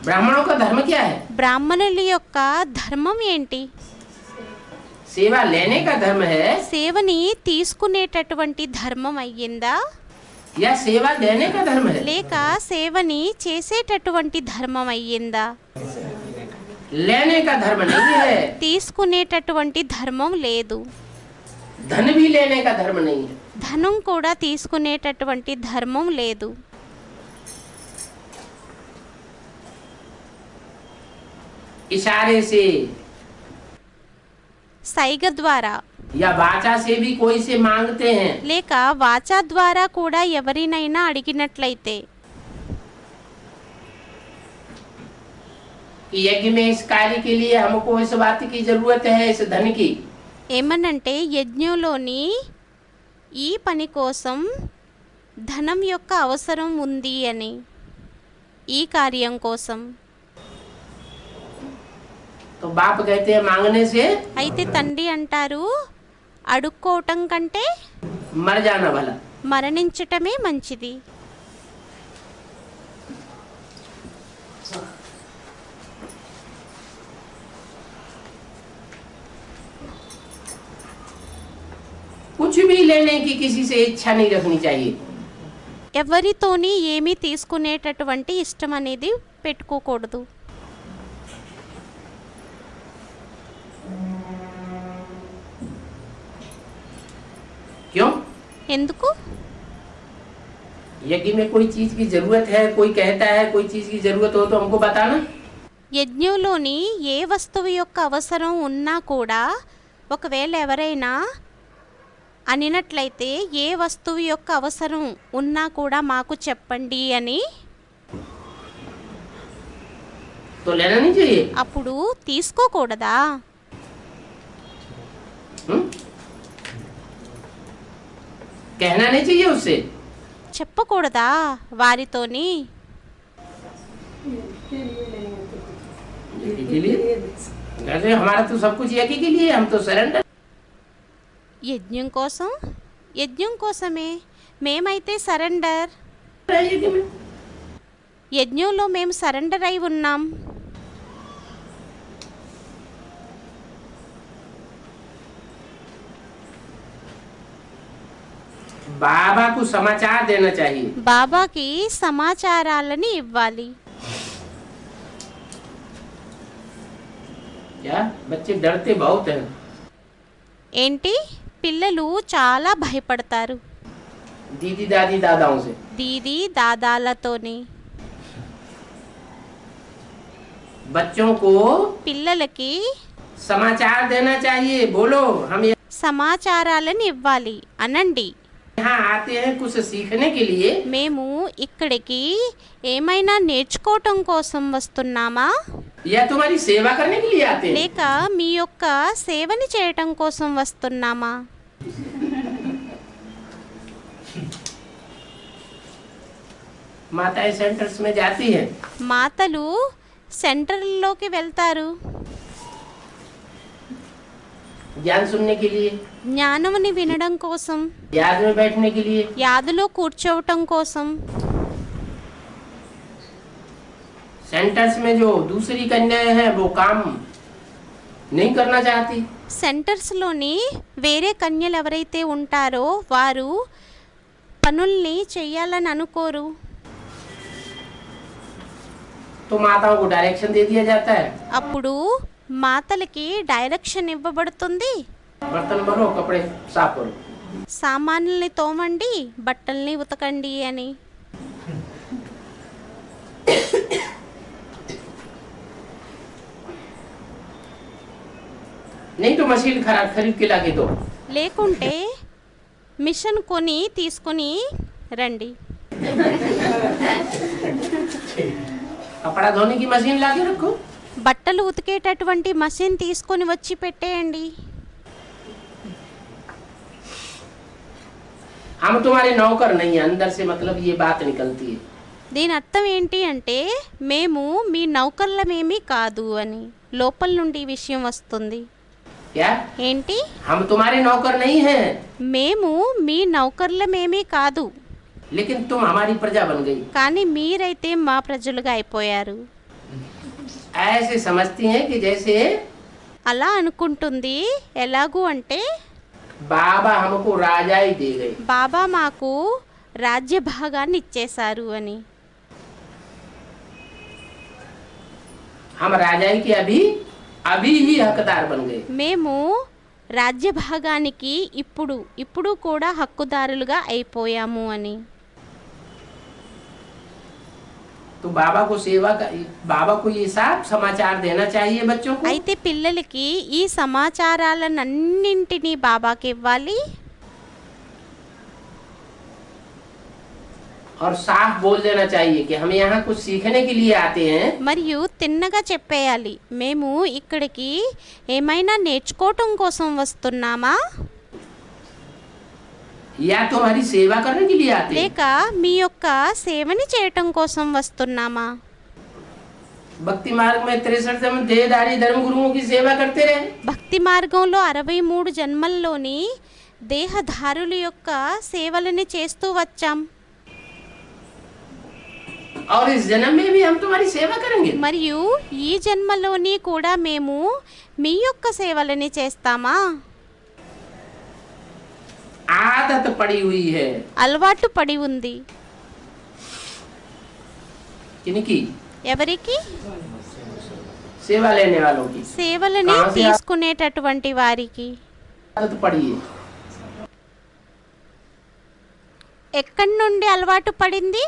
ब्राह्मणों का धर्म क्या है? బ్రాహ్మణుల యొక్క ధర్మం ఏంటి? सेवा लेने का धर्म है సేవని తీసుకునేటటువంటి ధర్మం అయ్యిందా या सेवा देने का धर्म है? లేక సేవని చేసేటటువంటి ధర్మం అయ్యిందా? लेने का धर्म नहीं है. తీసుకునేటటువంటి ధర్మం లేదు. धन भी लेने का धर्म नहीं है. ధనం కూడా తీసుకునేటటువంటి ధర్మం లేదు. इशारे से సైగ ద్వారా या वाचा से भी कोई से मांगते हैं లేక వాచా ద్వారా కూడా ఎవరినైనా అడిగినట్లయితే कि यज्ञ में इस कार्य के लिए हमको इस बात की जरूरत है, इस धन की, ఏమనంటే యజ్ఞంలోని ఈ పని కోసం ధనం యొక్క అవసరం ఉంది అని, ఈ కార్యం కోసం. तो बाप कहते हैं मांगने से అయితే తండ్రి అంటారు అడుక్కోవటం కంటే मर जाना भला. మరణించటమే మంచిది. कुछ भी लेने की किसी से इच्छा नहीं रखनी चाहिए. ఎవరితోని ఏమీ తీసుకునేటటువంటి ఇష్టం అనేది పెట్టుకోకూడదు. क्यों? ఎందుకు? यज्ञ में कोई चीज की जरूरत है, कोई कहता है कोई चीज की जरूरत हो तो हमको बताना. యజ్ఞంలోని ఏ వస్తువు యొక్క అవసరం ఉన్నా కూడా ఒకవేళ ఎవరైనా అనినట్లయితే ఏ వస్తువు యొక్క అవసరం ఉన్నా కూడా మాకు చెప్పండి అని, तो लेना नहीं चाहिए. అప్పుడు తీసుకోకూడదా? कहना नहीं चाहिए उससे. చెప్పకూడదా వారితోని? के लिए नहीं है तो कुछ यज्ञ के लिए ये देख अरे हमारा तो सब कुछ यज्ञ के लिए, हम तो सरेंडर. యజ్ఞం కోసం, యజ్ఞం కోసమే మేమైతే సరెండర్. यज्ञ में యజ్ఞంలో మేము సరెండర్ అయి ఉన్నాం. बाबा को समाचार देना चाहिए. బాబాకి సమాచారాలని ఇవ్వాలి. क्या बच्चे डरते बहुत हैं. ఏంటి? పిల్లలు చాలా భయపడతారు दीदी दादी दादाओं से. దీది దాదాలతోని. बच्चों को పిల్లలకి समाचार देना चाहिए. बोलो हम సమాచారాలను ఇవ్వాలి. అనండి, यहाँ आते हैं कुछ सीखने के लिए, మేము ఇక్కడికి ఏమైనా నేర్చుకోవటం కోసం వస్తున్నామా, या तुम्हारी सेवा करने के लिए आते हैं. లేక మీ యొక్క సేవని చేయటం కోసం వస్తున్నామా? माताएं सेंटर्स में जाती हैं, మాతలు సెంటర్లోకి వెళ్తారు ज्ञान सुनने के लिए, జ్ఞానముని వినడం కోసం, याद में बैठने के लिए. యాదులో కూర్చోవటం కోసం. सेंटर्स में जो दूसरी कन्याएं हैं वो काम नहीं करना चाहती. సెంటర్స్లోని వేరే కన్యలు ఎవరైతే ఉంటారో వారు పనుల్ని చెయ్యాలని అనుకోరు. तो माताओं को डायरेक्शन दे दिया जाता है, అప్పుడు మాతలకి డైరెక్షన్ ఇవ్వబడుతుంది. बर्तन भरो कपड़े साफ करो. సామాన్లని తోమండి, బట్టల్ని ఉతకండి అని. नहीं तो मशीन खरीद के लाके दो. లేకుంటే మిషన్ కొని తీసుకొని రండి. कपड़ा धोने की मशीन लाके रखो. బట్టలు ఉతికేటటువంటి మషిన్ తీసుకొని వచ్చి పెట్టేయండి. हम तुम्हारे नौकर नहीं है, अंदर से मतलब ये बात निकलती है. దీని అర్థం ఏంటి అంటే మేము మీ నౌకర్లమేమీ కాదు అని లోపల నుండి ఈ విషయం వస్తుంది. क्या ఏంటి? हम तुम्हारे नौकर नहीं हैं, మేము మీ నౌకర్లమేమీ కాదు, लेकिन तुम हमारी प्रजा बन गई. కానీ మీరైతే మా ప్రజలుగా అయిపోయారు. ऐसे समझती हैं कि जैसे అలా అనుకుంటుంది. ఎలాగూ అంటే बाबा हमको राजा ही दे गए. బాబా మాకు రాజ్య భాగాన్ని ఇచ్చేశారు అని. हम राजाई के अभी ही हकदार बन गए. మేము రాజ్య భాగానికి ఇప్పుడు కూడా హక్కుదారులుగా అయిపోయాము అని. तो बाबा को ये साफ समाचार देना चाहिए बच्चों को। అయితే పిల్లలకి ఈ సమాచారాలన్నింటినీ బాబాకి ఇవ్వాలి. और साफ बोल देना चाहिए कि हम यहाँ कुछ सीखने के लिए आते हैं। మరియు తిన్నగా చెప్పేయాలి, మేము ఇక్కడికి ఏమైనా నేర్చుకోవటం కోసం వస్తున్నామా, या तो हमारी सेवा करने के लिए आते हैं। లేక మీ యొక్క సేవని చేయటం కోసం వస్తున్నామా. भक्ति मार्ग में 63 जन्म देहधारी धर्म गुरुओं की सेवा करते रहे। భక్తి మార్గంలో 63 జన్మల్లోని దేహధారుల యొక్క సేవలని చేస్తూ వచ్చాం. और इस जन्म में भी हम तुम्हारी सेवा करेंगे। మరియు ఈ జన్మలోని కూడా మేము మీ యొక్క సేవలని చేస్తామా. आदत पड़ी हुई है అలవాటు పడి ఉంది. किनकी? ఎవరికి? सेवा लेने वालों की సేవలని कहाँ से తీసుకునేటటువంటి వారికి. आदत पड़ी है। ఎక్కడి నుండి అలవాటు పడింది?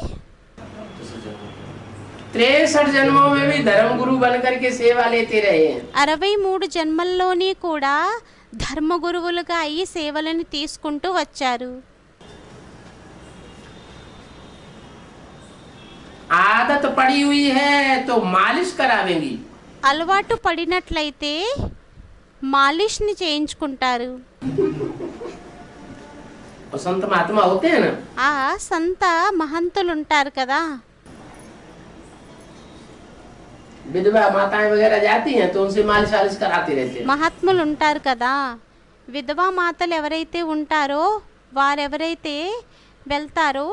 63 जन्मों में भी धर्म गुरु बन करके सेवा लेते रहे हैं। 63 జన్మల్లోని కూడా ధర్మగురువులుగా అయ్యి సేవలను తీసుకుంటూ వచ్చారు. आदत पड़ी हुई है तो मालिश करावेंगी। అలవాటు పడినట్లయితే మాలిష్ని చేయించుకుంటారు. और संत महात्मा होते हैं ना, ఆ సంత మహంతులు ఉంటారు కదా, विधवा माताएं वगैरह जाती हैं तो उनसे मालिश वालिश कराते रहते हैं। మహాత్ములు ఉంటారు కదా, విధవా మాతలు ఎవరైతే ఉంటారో వారెవరైతే వెళ్తారో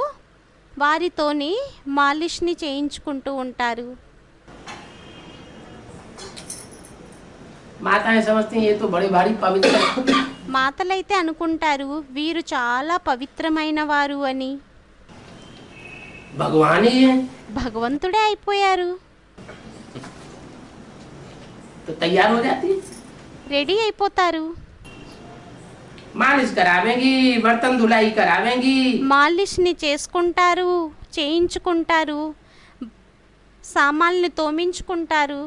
వారితోని మాలిష్ని చేయించుకుంటూ ఉంటారు. माताएं समझती हैं ये तो बड़े भारी पवित्र हैं। మాతలైతే అనుకుంటారు వీరు చాలా పవిత్రమైన వారు అని. भगवान ही है భగవంతుడే అయిపోయారు. तो तैयार हो जाती है, రెడీ అయిపోతారు. मालिश करावेंगी, बर्तन धुलाई करावेंगी। మాలిష్ని చేసుకుంటారు, చేయించుకుంటారు, సామాన్లు తోమించుకుంటారు.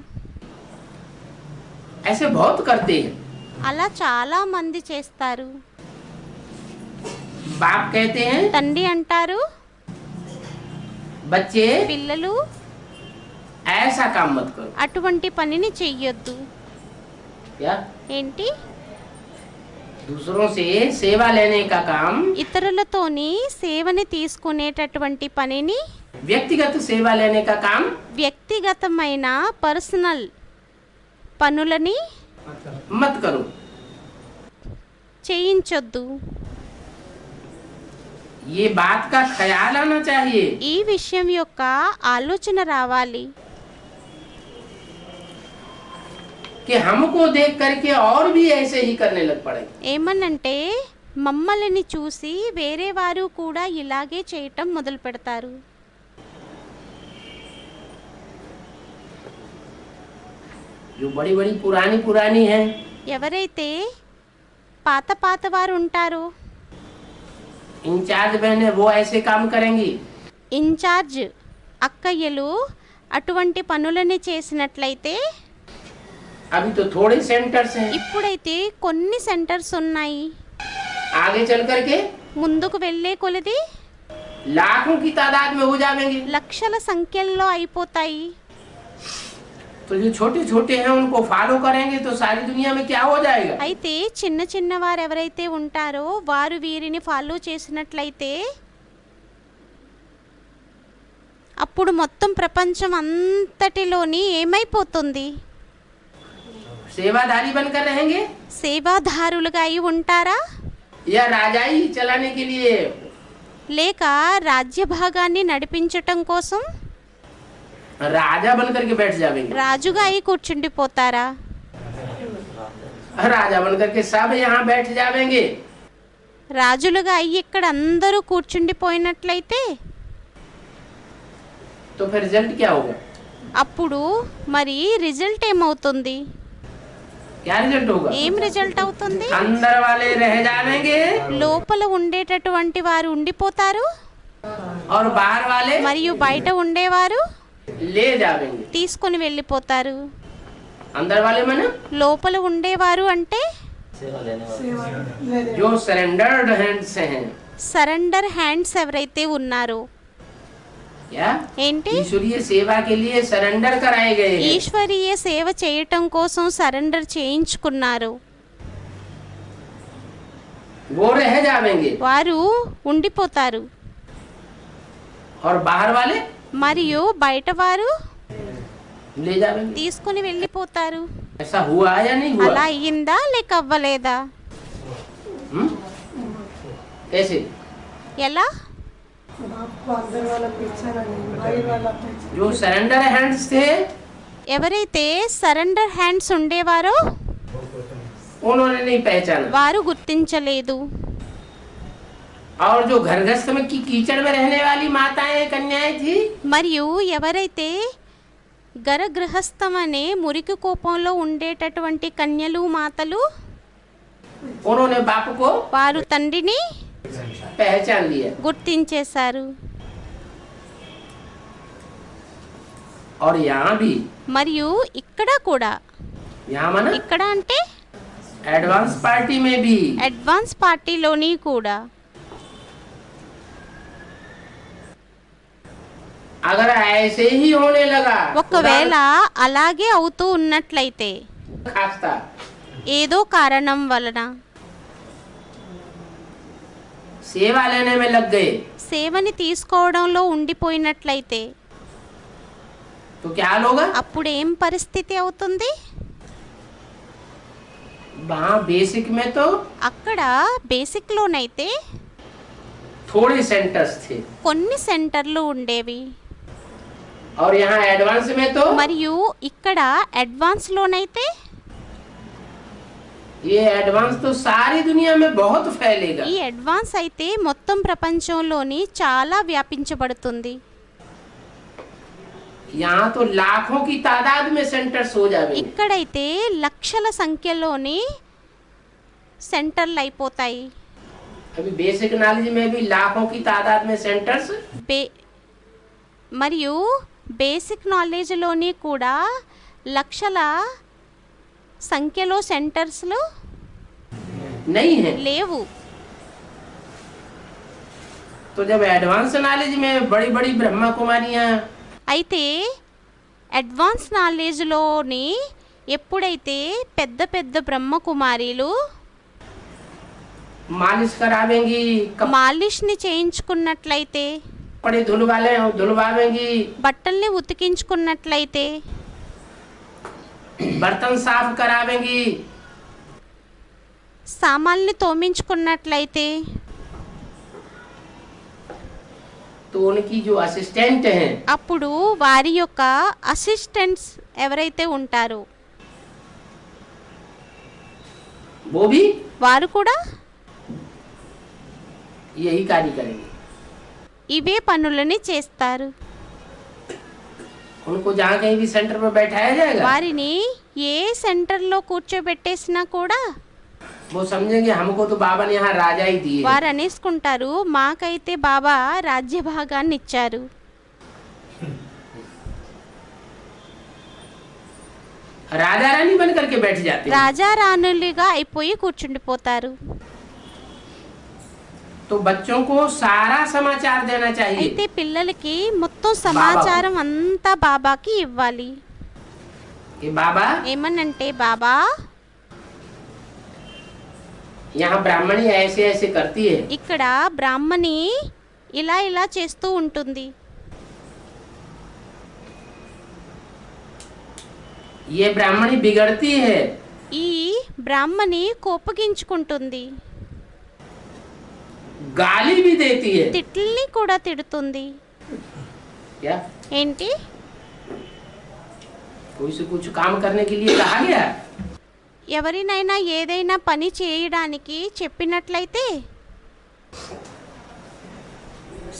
ऐसे बहुत करते हैं। అలా చాలా మంది చేస్తారు. बाप कहते हैं తండ్రి అంటారు, बच्चे పిల్లలు ऐसा काम मत करो। అటువంటి పనిని చెయ్యొద్దు. क्या? ఏంటి? दूसरों से सेवा लेने का काम, ఇతరులతోని సేవని తీసుకునేటటువంటి పనిని, व्यक्तिगत सेवा लेने का काम వ్యక్తిగతమైన పర్సనల్ పనులని मत करो। చేయించొద్దు. ये बात का ख्याल आना चाहिए ఈ విషయం యొక్క ఆలోచన రావాలి. कि हमको देख करके और भी ऐसे ही करने लग पड़ेंगे। ఏమనంటే మమ్మల్ని చూసి వేరే వారు కూడా ఇలాగే చేయటం మొదలు పెడతారు. जो बड़ी बड़ी पुरानी है, ఎవరైతే పాత పాత వారు ఉంటారో, इंचार्ज बहने वो ऐसे काम करेंगी। ఇన్ఛార్జ్ అక్కయ్యలు అటువంటి పనులని చేసినట్లయితే, अभी तो थोड़े सेंटर्स हैं, ఇప్పుడైతే కొన్ని సెంటర్స్ ఉన్నాయి. आगे चल करके ముందుకు వెళ్ళే కొలది लाखों की तादाद में हो जाएंगे। లక్షల సంఖ్యల్లో అయిపోతాయి. तो जो छोटे छोटे हैं उनको फॉलो करेंगे तो सारी दुनिया में क्या हो जाएगा। అయితే చిన్న చిన్న వారు ఎవరైతే ఉంటారో వారు వీరిని ఫాలో చేసినట్లయితే అప్పుడు మొత్తం ప్రపంచం అంతటిలోని ఏమైపోతుంది? सेवाधारी बनकर रहेंगे సేవాదారులుగా అయి ఉంటారా, या राजाई चलाने के लिए లేక రాజ్య భాగాన్ని నడిపించటం కోసం राजा बनकर के बैठ जाएंगे। రాజుగా అయి కూర్చుండిపోతారా? राजा बनकर के सब यहाँ बैठ जाएंगे రాజులుగా అయ్యి ఇక్కడ అందరూ కూర్చుండిపోయినట్లయితే तो फिर रिजल्ट क्या होगा? అప్పుడు మరి రిజల్ట్ ఏమవుతుంది? क्या रिजल्ट होगा? ఏం రిజల్ట్ అవుతుంది? अंदर वाले रह जाएंगे లోపల ఉండేటటువంటి వారు ఉండిపోతారు, और बाहर वाले మరియు బయట ఉండేవారు ले जावेंगे। తీసుకొని వెళ్ళిపోతారు. अंदर वाले माने లోపల ఉండేవారు అంటే सेवा लेने जो सरेंडर्ड हैंड्स हैं। సరెండర్ హ్యాండ్స్ ఎవరైతే ఉన్నారో क्या ఏంటి ईश्वरीय सेवा के लिए सरेंडर कराए गए हैं। ఈశ్వరీయ సేవ చేయటం కోసం సరెండర్ చేయించుకున్నారు. वो रह जावेंगे వారు ఉండిపోతారు. और बाहर वाले మరియు బయట వారు ले जावेंगे। తీసుకుని వెళ్ళిపోతారు. ऐसा हुआ या नहीं అలా हुआ? అయ్యిందా లేక అవ్వలేదా? हम्म? कैसे? बाप को अंदर वाला पहचाना नहीं, बाहर वाला पहचाना। जो सरेंडर हैंड्स थे ఎవరైతే సరెండర్ హ్యాండ్స్ ఉండేవారో उन्होंने नहीं पहचाना। వారు గుర్తించలేదు. और जो घरगस्त में की कीचड़ में रहने वाली माताएं कन्याएं थी మరియు ఎవరైతే గరగృహస్థం అనే మురికి కోపంలో ఉండేటటువంటి కన్యలు మాతలు उन्होंने बाप को వారు తండ్రిని पहचान लिया। గుర్తించేశారు. और यहाँ भी మరియు ఇక్కడ కూడా यहाँ माना ఇక్కడ అంటే एडवांस पार्टी में भी అడ్వాన్స్ పార్టీలోని కూడా अगर ऐसे ही होने लगा ఒకవేళ అలాగే అవుతూ ఉన్నట్లయితే खास्ता ఏదో కారణం వలన सेवा लेने में लग गए సేవని తీసుకోవడంలో ఉండిపోయినట్లయితే तो क्या हाल होगा? అప్పుడు ఏం పరిస్థితి అవుతుంది? वहाँ बेसिक में तो అక్కడ బేసిక్లోనైతే थोड़े सेंटर्स थे కొన్ని సెంటర్లు ఉండేవి. और यहाँ एडवांस में तो మరియు ఇక్కడ అడ్వాన్స్లోనైతే ये एडवांस तो सारी दुनिया में बहुत फैलेगा। ఈ అడ్వాన్స్ అయితే మొత్తం ప్రపంచంలోని చాలా వ్యాపించబడుతుంది. यहाँ तो लाखों की तादाद में सेंटर्स हो जाएंगे। ఇక్కడైతే లక్షల సంఖ్యలోని సెంటర్లు అయిపోతాయి. अभी बेसिक नॉलेज में भी लाखों की तादाद में सेंटर्स మరియు బేసిక్ నాలెడ్జ్లోని కూడా లక్షల సంఖ్యలో సెంటర్స్లు नहीं है। లేవు. तो जब एडवांस नॉलेज में बड़ी बड़ी ब्रह्मा कुमारियां అయితే అడ్వాన్స్ నాలెడ్జ్లోని ఎప్పుడైతే పెద్ద పెద్ద బ్రహ్మకుమారీలు मालिश करावेंगी, మాలిష్ని చేయించుకున్నట్లయితే कपड़े धुलवावेंगी, బట్టల్ని ఉతికించుకున్నట్లయితే बर्तन साफ करावेंगी, సామాన్లు తోమించుకున్నట్లయితే तो उनकी जो असिस्टेंट हैं అప్పుడు వారి యొక్క అసిస్టెంట్స్ ఎవరైతే ఉంటారో वो भी వారు కూడా यही कार्य करेंगे। ఇవే పనులని చేస్తారు. उनको जहाँ कहीं भी सेंटर पर बैठाया जाएगा వారిని ఏ సెంటర్లో కూర్చోబెట్టేసినా కూడా वो समझेंगे हमको तो बाबा ने यहाँ राजा ही दिए। వారు అనేసుకుంటారు, మాకైతే బాబా రాజ్య భాగాన్ని ఇచ్చారు. राजा रानी बन करके बैठ जाते हैं। రాజా రాణులుగా అయిపోయి కూర్చుండిపోతారు. तो बच्चों को सारा समाचार देना चाहिए। అయితే పిల్లలకి మొత్తం సమాచారం అంతా బాబాకి ఇవ్వాలి. कि बाबा ఏమనంటే, బాబా यहाँ ब्राह्मणी ऐसे ऐसे करती है, ఇక్కడ బ్రాహ్మణి ఇలా ఇలా చేస్తూ ఉంటుంది. ये ब्राह्मणी बिगड़ती है, ఈ బ్రాహ్మణి కోపగించుకుంటుంది, गाली भी देती है। తిట్లని కూడా తిడుతుంది. क्या ఏంటి? कोई से कुछ काम करने के लिए कहा गया? ఎవరినైనా ఏదైనా పని చేయడానికి చెప్పినట్లయితే,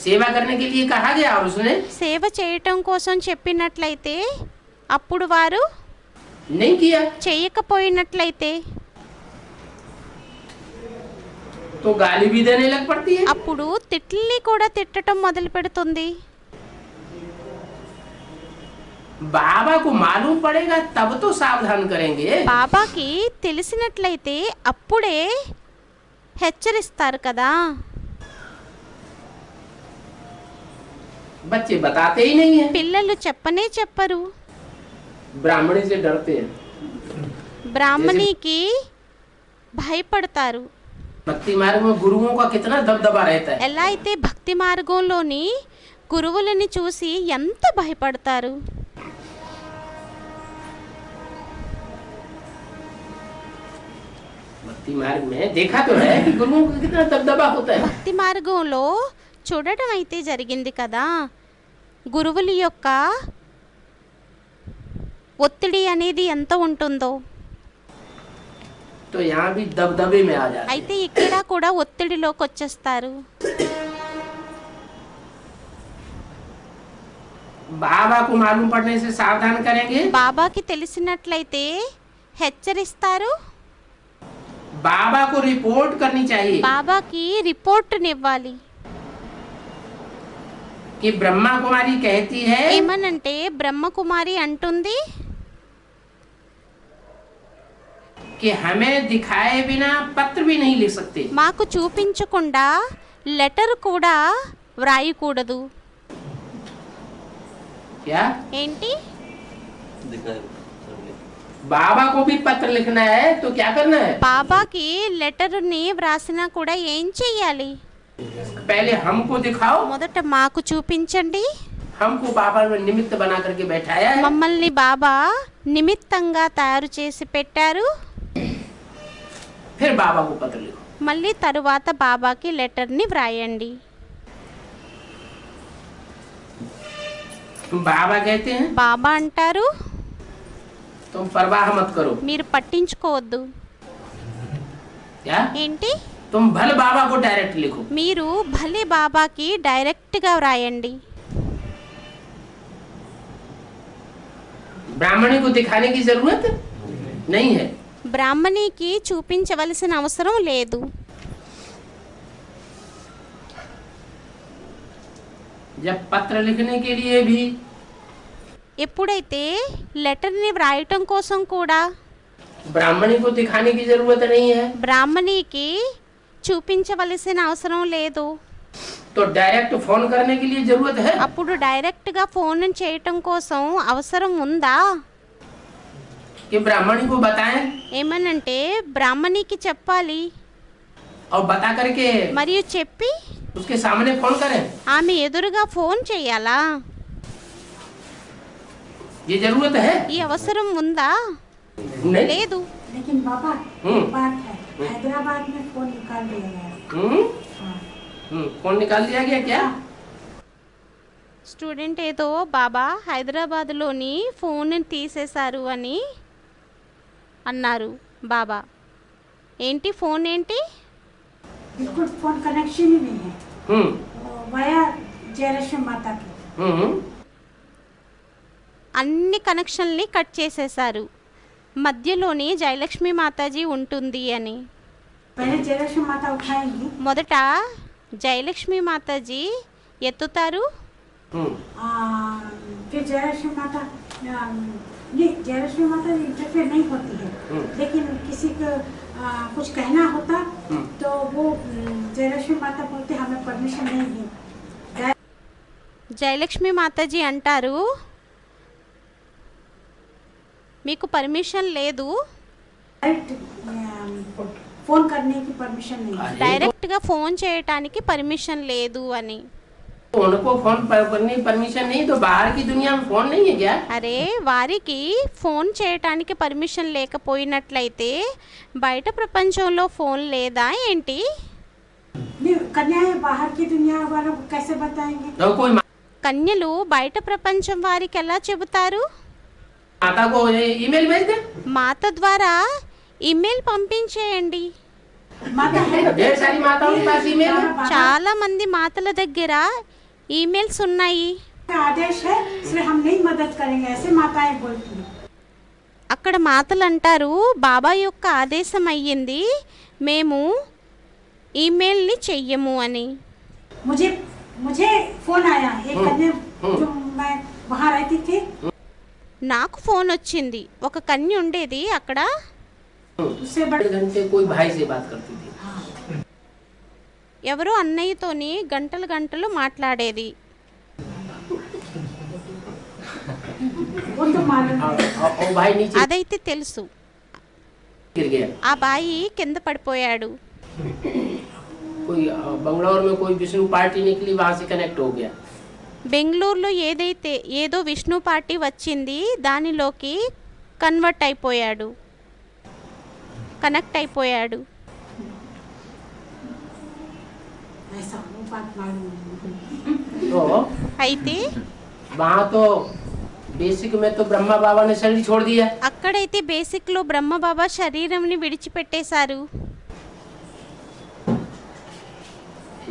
सेवा करने के लिए कहा गया और उसने సేవ చేయటం కోసం చెప్పినట్లయితే, అప్పుడు వారు नहीं किया చేయకపోయినట్లయితే तो गाली भी देने लग पड़ती है। అప్పుడు తిట్లని కూడా తిట్టడం మొదలు పెడుతుంది. बाबा को मालूम पड़ेगा तब तो सावधान करेंगे। బాబాకి తెలిసినట్లయితే అప్పుడే హెచ్చరిస్తారు కదా. बच्चे बताते ही नहीं है, పిల్లలు చెప్పనే చెప్పరు. ब्राह्मणी से डरते हैं। బ్రాహ్మణికి భయపడతారు. भक्ति मार्ग में गुरुओं का कितना दबदबा रहता है। ఎలా అయితే భక్తి మార్గంలోని గురువులని చూసి ఎంత భయపడతారు. भक्ति मार्ग में देखा तो है कि गुरुओं का कितना दबदबा होता है। భక్తి మార్గంలో చూడటం అయితే జరిగింది కదా, గురువుల యొక్క ఒత్తిడి అనేది ఎంత ఉంటుందో. तो यहाँ भी दबदबे में आ जाते అయితే ఇక్కడ కూడా ఒత్తిడిలోకి వచ్చేస్తారు. बाबा को मालूम पड़ने से सावधान करेंगे। బాబాకి తెలిసినట్లయితే హెచ్చరిస్తారు. बाबा को रिपोर्ट करनी चाहिए బాబాకి రిపోర్టునివ్వాలి. कि ब्रह्मा कुमारी कहती है ఏమనంటే బ్రహ్మకుమారి అంటుంది कि हमें दिखाए बिना पत्र भी नहीं लिख सकते। మాకు చూపించకుండా లెటర్ కూడా వ్రాయకూడదు. क्या ఏంటి? बाबा को भी पत्र लिखना है तो क्या करना है? బాబాకి లెటర్ని వ్రాసినా కూడా ఏం చెయ్యాలి? पहले हमको दिखाओ, మొదట మాకు చూపించండి. हमको बाबा ने निमित्त बना करके बैठाया है। మమ్మల్ని బాబా నిమిత్తంగా తయారు చేసి పెట్టారు. फिर बाबा को पत्र लिखो। మళ్ళీ తరువాత బాబాకి లెటర్ని వ్రాయండి. बाबा कहते हैं బాబా అంటారు तुम परवाह मत करो। మీరు పట్టించుకోవద్దు. क्या? ఏంటి? तुम भल बाबा को डायरेक्ट लिखो। మీరు భలే బాబాకి డైరెక్ట్గా వ్రాయండి. ब्राह्मणी को दिखाने की जरूरत नहीं है। బ్రాహ్మణికి చూపించవలసిన అవసరం లేదు. जब पत्र लिखने के लिए भी ఎప్పుడైతే లెటర్ని వ్రాయటం కోసం కూడా ब्राह्मणी को दिखाने की जरूरत नहीं है, బ్రాహ్మణికి చూపించవలసిన అవసరం లేదు. तो डायरेक्ट फोन करने के लिए जरूरत है। అప్పుడు డైరెక్ట్గా ఫోన్ చేయటం కోసం అవసరం ఉందా? कि ब्राह्मणी को बताएं ఏమనంటే బ్రాహ్మణికి చెప్పాలి. और बता करके మరియు చెప్పి उसके सामने फोन करें, ఆమె ఎదురుగా ఫోన్ చేయాలా? ये जरूरत है? ఈ అవసరం ఉందా? नहीं। లేదు. लेकिन बाबा हम्म। एक बात है, हैदराबाद में फोन निकाल दिया गया। हाँ। फोन निकाल दिया गया क्या? స్టూడెంట్ ఏదో బాబా హైదరాబాద్లోని ఫోన్ తీసేశారు అని అన్నారు. బాబా ఏంటి ఫోన్ ఏంటి? बिल्कुल फोन कनेक्शन ही नहीं है, हम्म वाया जयलक्ष्मी माता की। हम्म అన్ని కనెక్షన్ని కట్ చేసేశారు. మధ్యలోని జయలక్ష్మి మాతాజీ ఉంటుంది అని. पहले जयलक्ष्मी माता उठाएंगी, మొదట జయలక్ష్మి మాతాజీ ఎత్తుతారు. आ, फिर जयलक्ष्मी माता नहीं, जयलक्ष्मी माता इंटरफेयर नहीं होती है, लेकिन किसी को कुछ कहना होता तो वो जयलक्ष्मी माता बोलते हमें परमिशन नहीं है। జయలక్ష్మి మాతాజీ అంటారు మీకు పర్మిషన్ లేదు, डायरेक्ट फोन करने की परमिशन नहीं है। డైరెక్ట్గా ఫోన్ చేయటానికి పర్మిషన్ లేదు అని. उनको फोन करने परमिशन नहीं तो बाहर की दुनिया में फोन नहीं है क्या? అరే వారికి ఫోన్ చేయటానికి పర్మిషన్ లేకపోయినట్లయితే బయట ప్రపంచంలో ఫోన్ లేదా ఏంటి? नहीं, कन्याएं बाहर की दुनिया वालों को कैसे बताएंगे? तो कोई కన్యలు బయట ప్రపంచం వారికి ఎలా చెబుతారు? माता को ईमेल भेज दे। మాత ద్వారా ఈమెయిల్ పంపించేయండి. माता है, ढेर सारी माताओं के पास ईमेल है। చాలా మంది మాతల దగ్గర ఈమెయిల్స్ ఉన్నాయి. आदेश है इसलिए हम नहीं मदद करेंगे, ऐसे माताएं बोलती हैं। అక్కడ మాతలు అంటారు బాబా యొక్క ఆదేశం అయ్యింది, మేము ఈమెయిల్ని చెయ్యము అని. मुझे मुझे फोन आया, एक कन्या जो मैं वहाँ रहती थी, నాకు ఫోన్ వచ్చింది. ఒక కన్య ఉండేది అక్కడ. उससे बड़े 8 घंटे कोई भाई से बात करती थी। हाँ ఎవరో అన్నయ్యతోని గంటలు గంటలు మాట్లాడేది. वो तो मालूम है। और भाई नीचे అదైతే తెలుసు. गिर गया। ఆ బాయి కింద పడిపోయాడు. कोई बंगलौर में कोई विष्णु पार्टी निकली, वहां से कनेक्ट हो गया। బెంగళూరులో ఏదో విష్ణు పార్టీ వచ్చింది, దానిలోకి కన్వర్ట్ అయిపోయాడు, కనెక్ట్ అయిపోయాడు. ऐसा वो बात मालूम है। तो అయితే वहां तो बेसिक में तो ब्रह्मा बाबा ने शरीर छोड़ दिया। అక్కడైతే బేసిక్లో బ్రహ్మబాబా శరీరంని విడిచిపెట్టేశారు.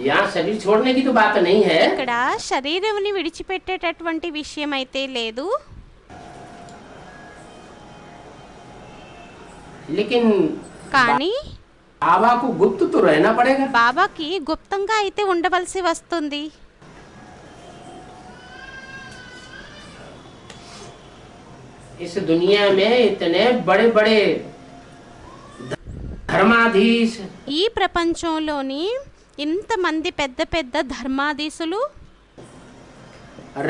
यहाँ शरीर छोड़ने की तो बात नहीं है, ఇక్కడ శరీరంని విడిచిపెట్టేటటువంటి విషయం అయితే లేదు. लेकिन కానీ बाबा को गुप्त तो रहना पड़ेगा। బాబాకి గుప్తంగా అయితే ఉండవలసి వస్తుంది. इस दुनिया में इतने बड़े बड़े धर्माधीश, ఈ ప్రపంచంలోని ఇంతమంది పెద్ద పెద్ద ధర్మాధీశులు,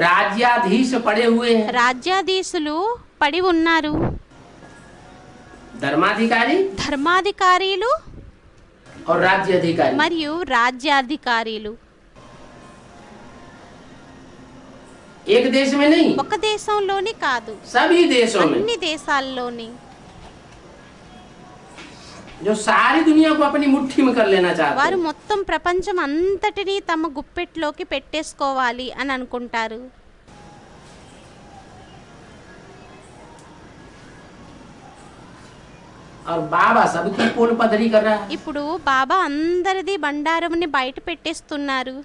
राज्याधीश पड़े हुए हैं। రాజ్యాధీశులు పడి ఉన్నారు. धर्माधिकारी ధర్మాధికారీలు और राज्य अधिकारी। మరియు రాజ్యాధికారీలు एक देश में नहीं, ఒక దేశంలోని కాదు, सभी देशों में, అన్ని దేశాల్లోని. जो सारी दुनिया को अपनी मुट्ठी में कर लेना चाहते వారు हैं। మొత్తం ప్రపంచం అంతటినీ తమ గుప్పెట్లోకి పెట్టేసుకోవాలి అని అనుకుంటారు. और बाबा सबकी पोल पधरी कर रहा है। ఇప్పుడు బాబా అందరిది బండారంని బయట పెట్టేస్తున్నారు.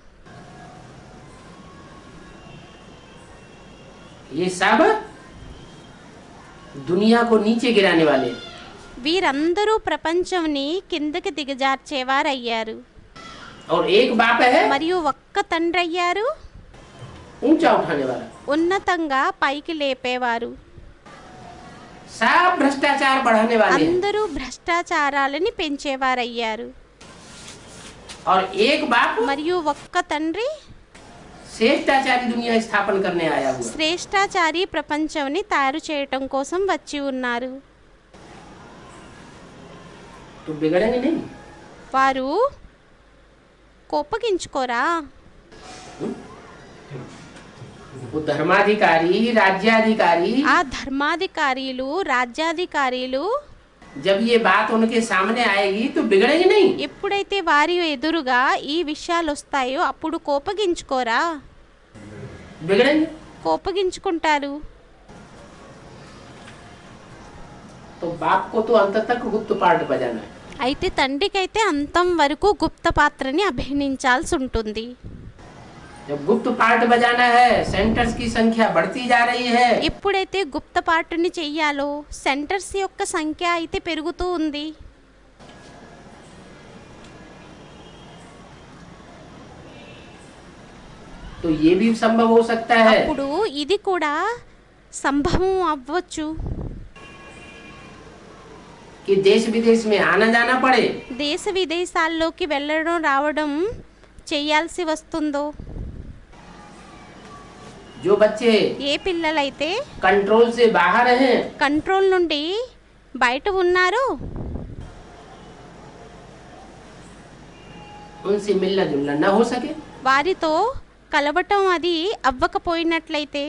ये सब दुनिया को नीचे गिराने वाले, వీరందరూ ప్రపంచంని కిందకి దిగజార్చేవారయ్యారు. और एक बाप है మరియు ఒక్క తండ్రి అయ్యారు, ऊंचा उठाने वाला। ఉన్నతంగా పైకి లేపేవారు. सब भ्रष्टाचार बढ़ाने वाले हैं। అందరూ భ్రష్టాచారాలని పెంచేవారయ్యారు. और एक बाप మరియు ఒక్క తండ్రి श्रेष्ठाचारी दुनिया स्थापन करने आया हुआ। శ్రేష్టాచారి ప్రపంచంని తయారు చేయటం కోసం వచ్చి ఉన్నారు. तो बिगड़ेंगे नहीं। వారు కోపగించుకోరా? वो धर्माधिकारी राज्याधिकारी, ఆ ధర్మాధికారీలు రాజ్యాధికారీలు जब ये बात उनके सामने आएगी तो बिगड़ेंगे नहीं। ఎప్పుడైతే వారి ఎదురుగా ఈ విషయాలు వస్తాయో అప్పుడు కోపగించుకోరా? बिगड़ेंगे। కోపగించుకుంటారు. तो बाप को तो अंत तक गुप्त पार्ट बजाना है। అయితే తండ్రికైతే అంతం వరకు గుప్త పాత్రని అభినయించాల్సి ఉంటుంది. जब गुप्त पार्ट बजाना है, सेंटर्स की संख्या बढ़ती जा रही है। ఎప్పుడైతే గుప్త పాటని చెయ్యాలో సెంటర్స్ యొక్క సంఖ్య అయితే పెరుగుతూ ఉంది. तो ये भी संभव हो सकता है అప్పుడు ఇది కూడా సంభవం అవ్వచ్చు. कि देश विदेश में आना जाना पड़े। దేశ విదేశాల్లోకి వెళ్ళడం రావడం చేయాల్సి వస్తుందో. जो बच्चे ఏ పిల్లలైతే कंट्रोल से बाहर हैं, కంట్రోల్ నుండి బయట ఉన్నారో उनसे मिलना जुलना न हो सके, వారితో కలవటం అది అవ్వకపోయినట్లయితే,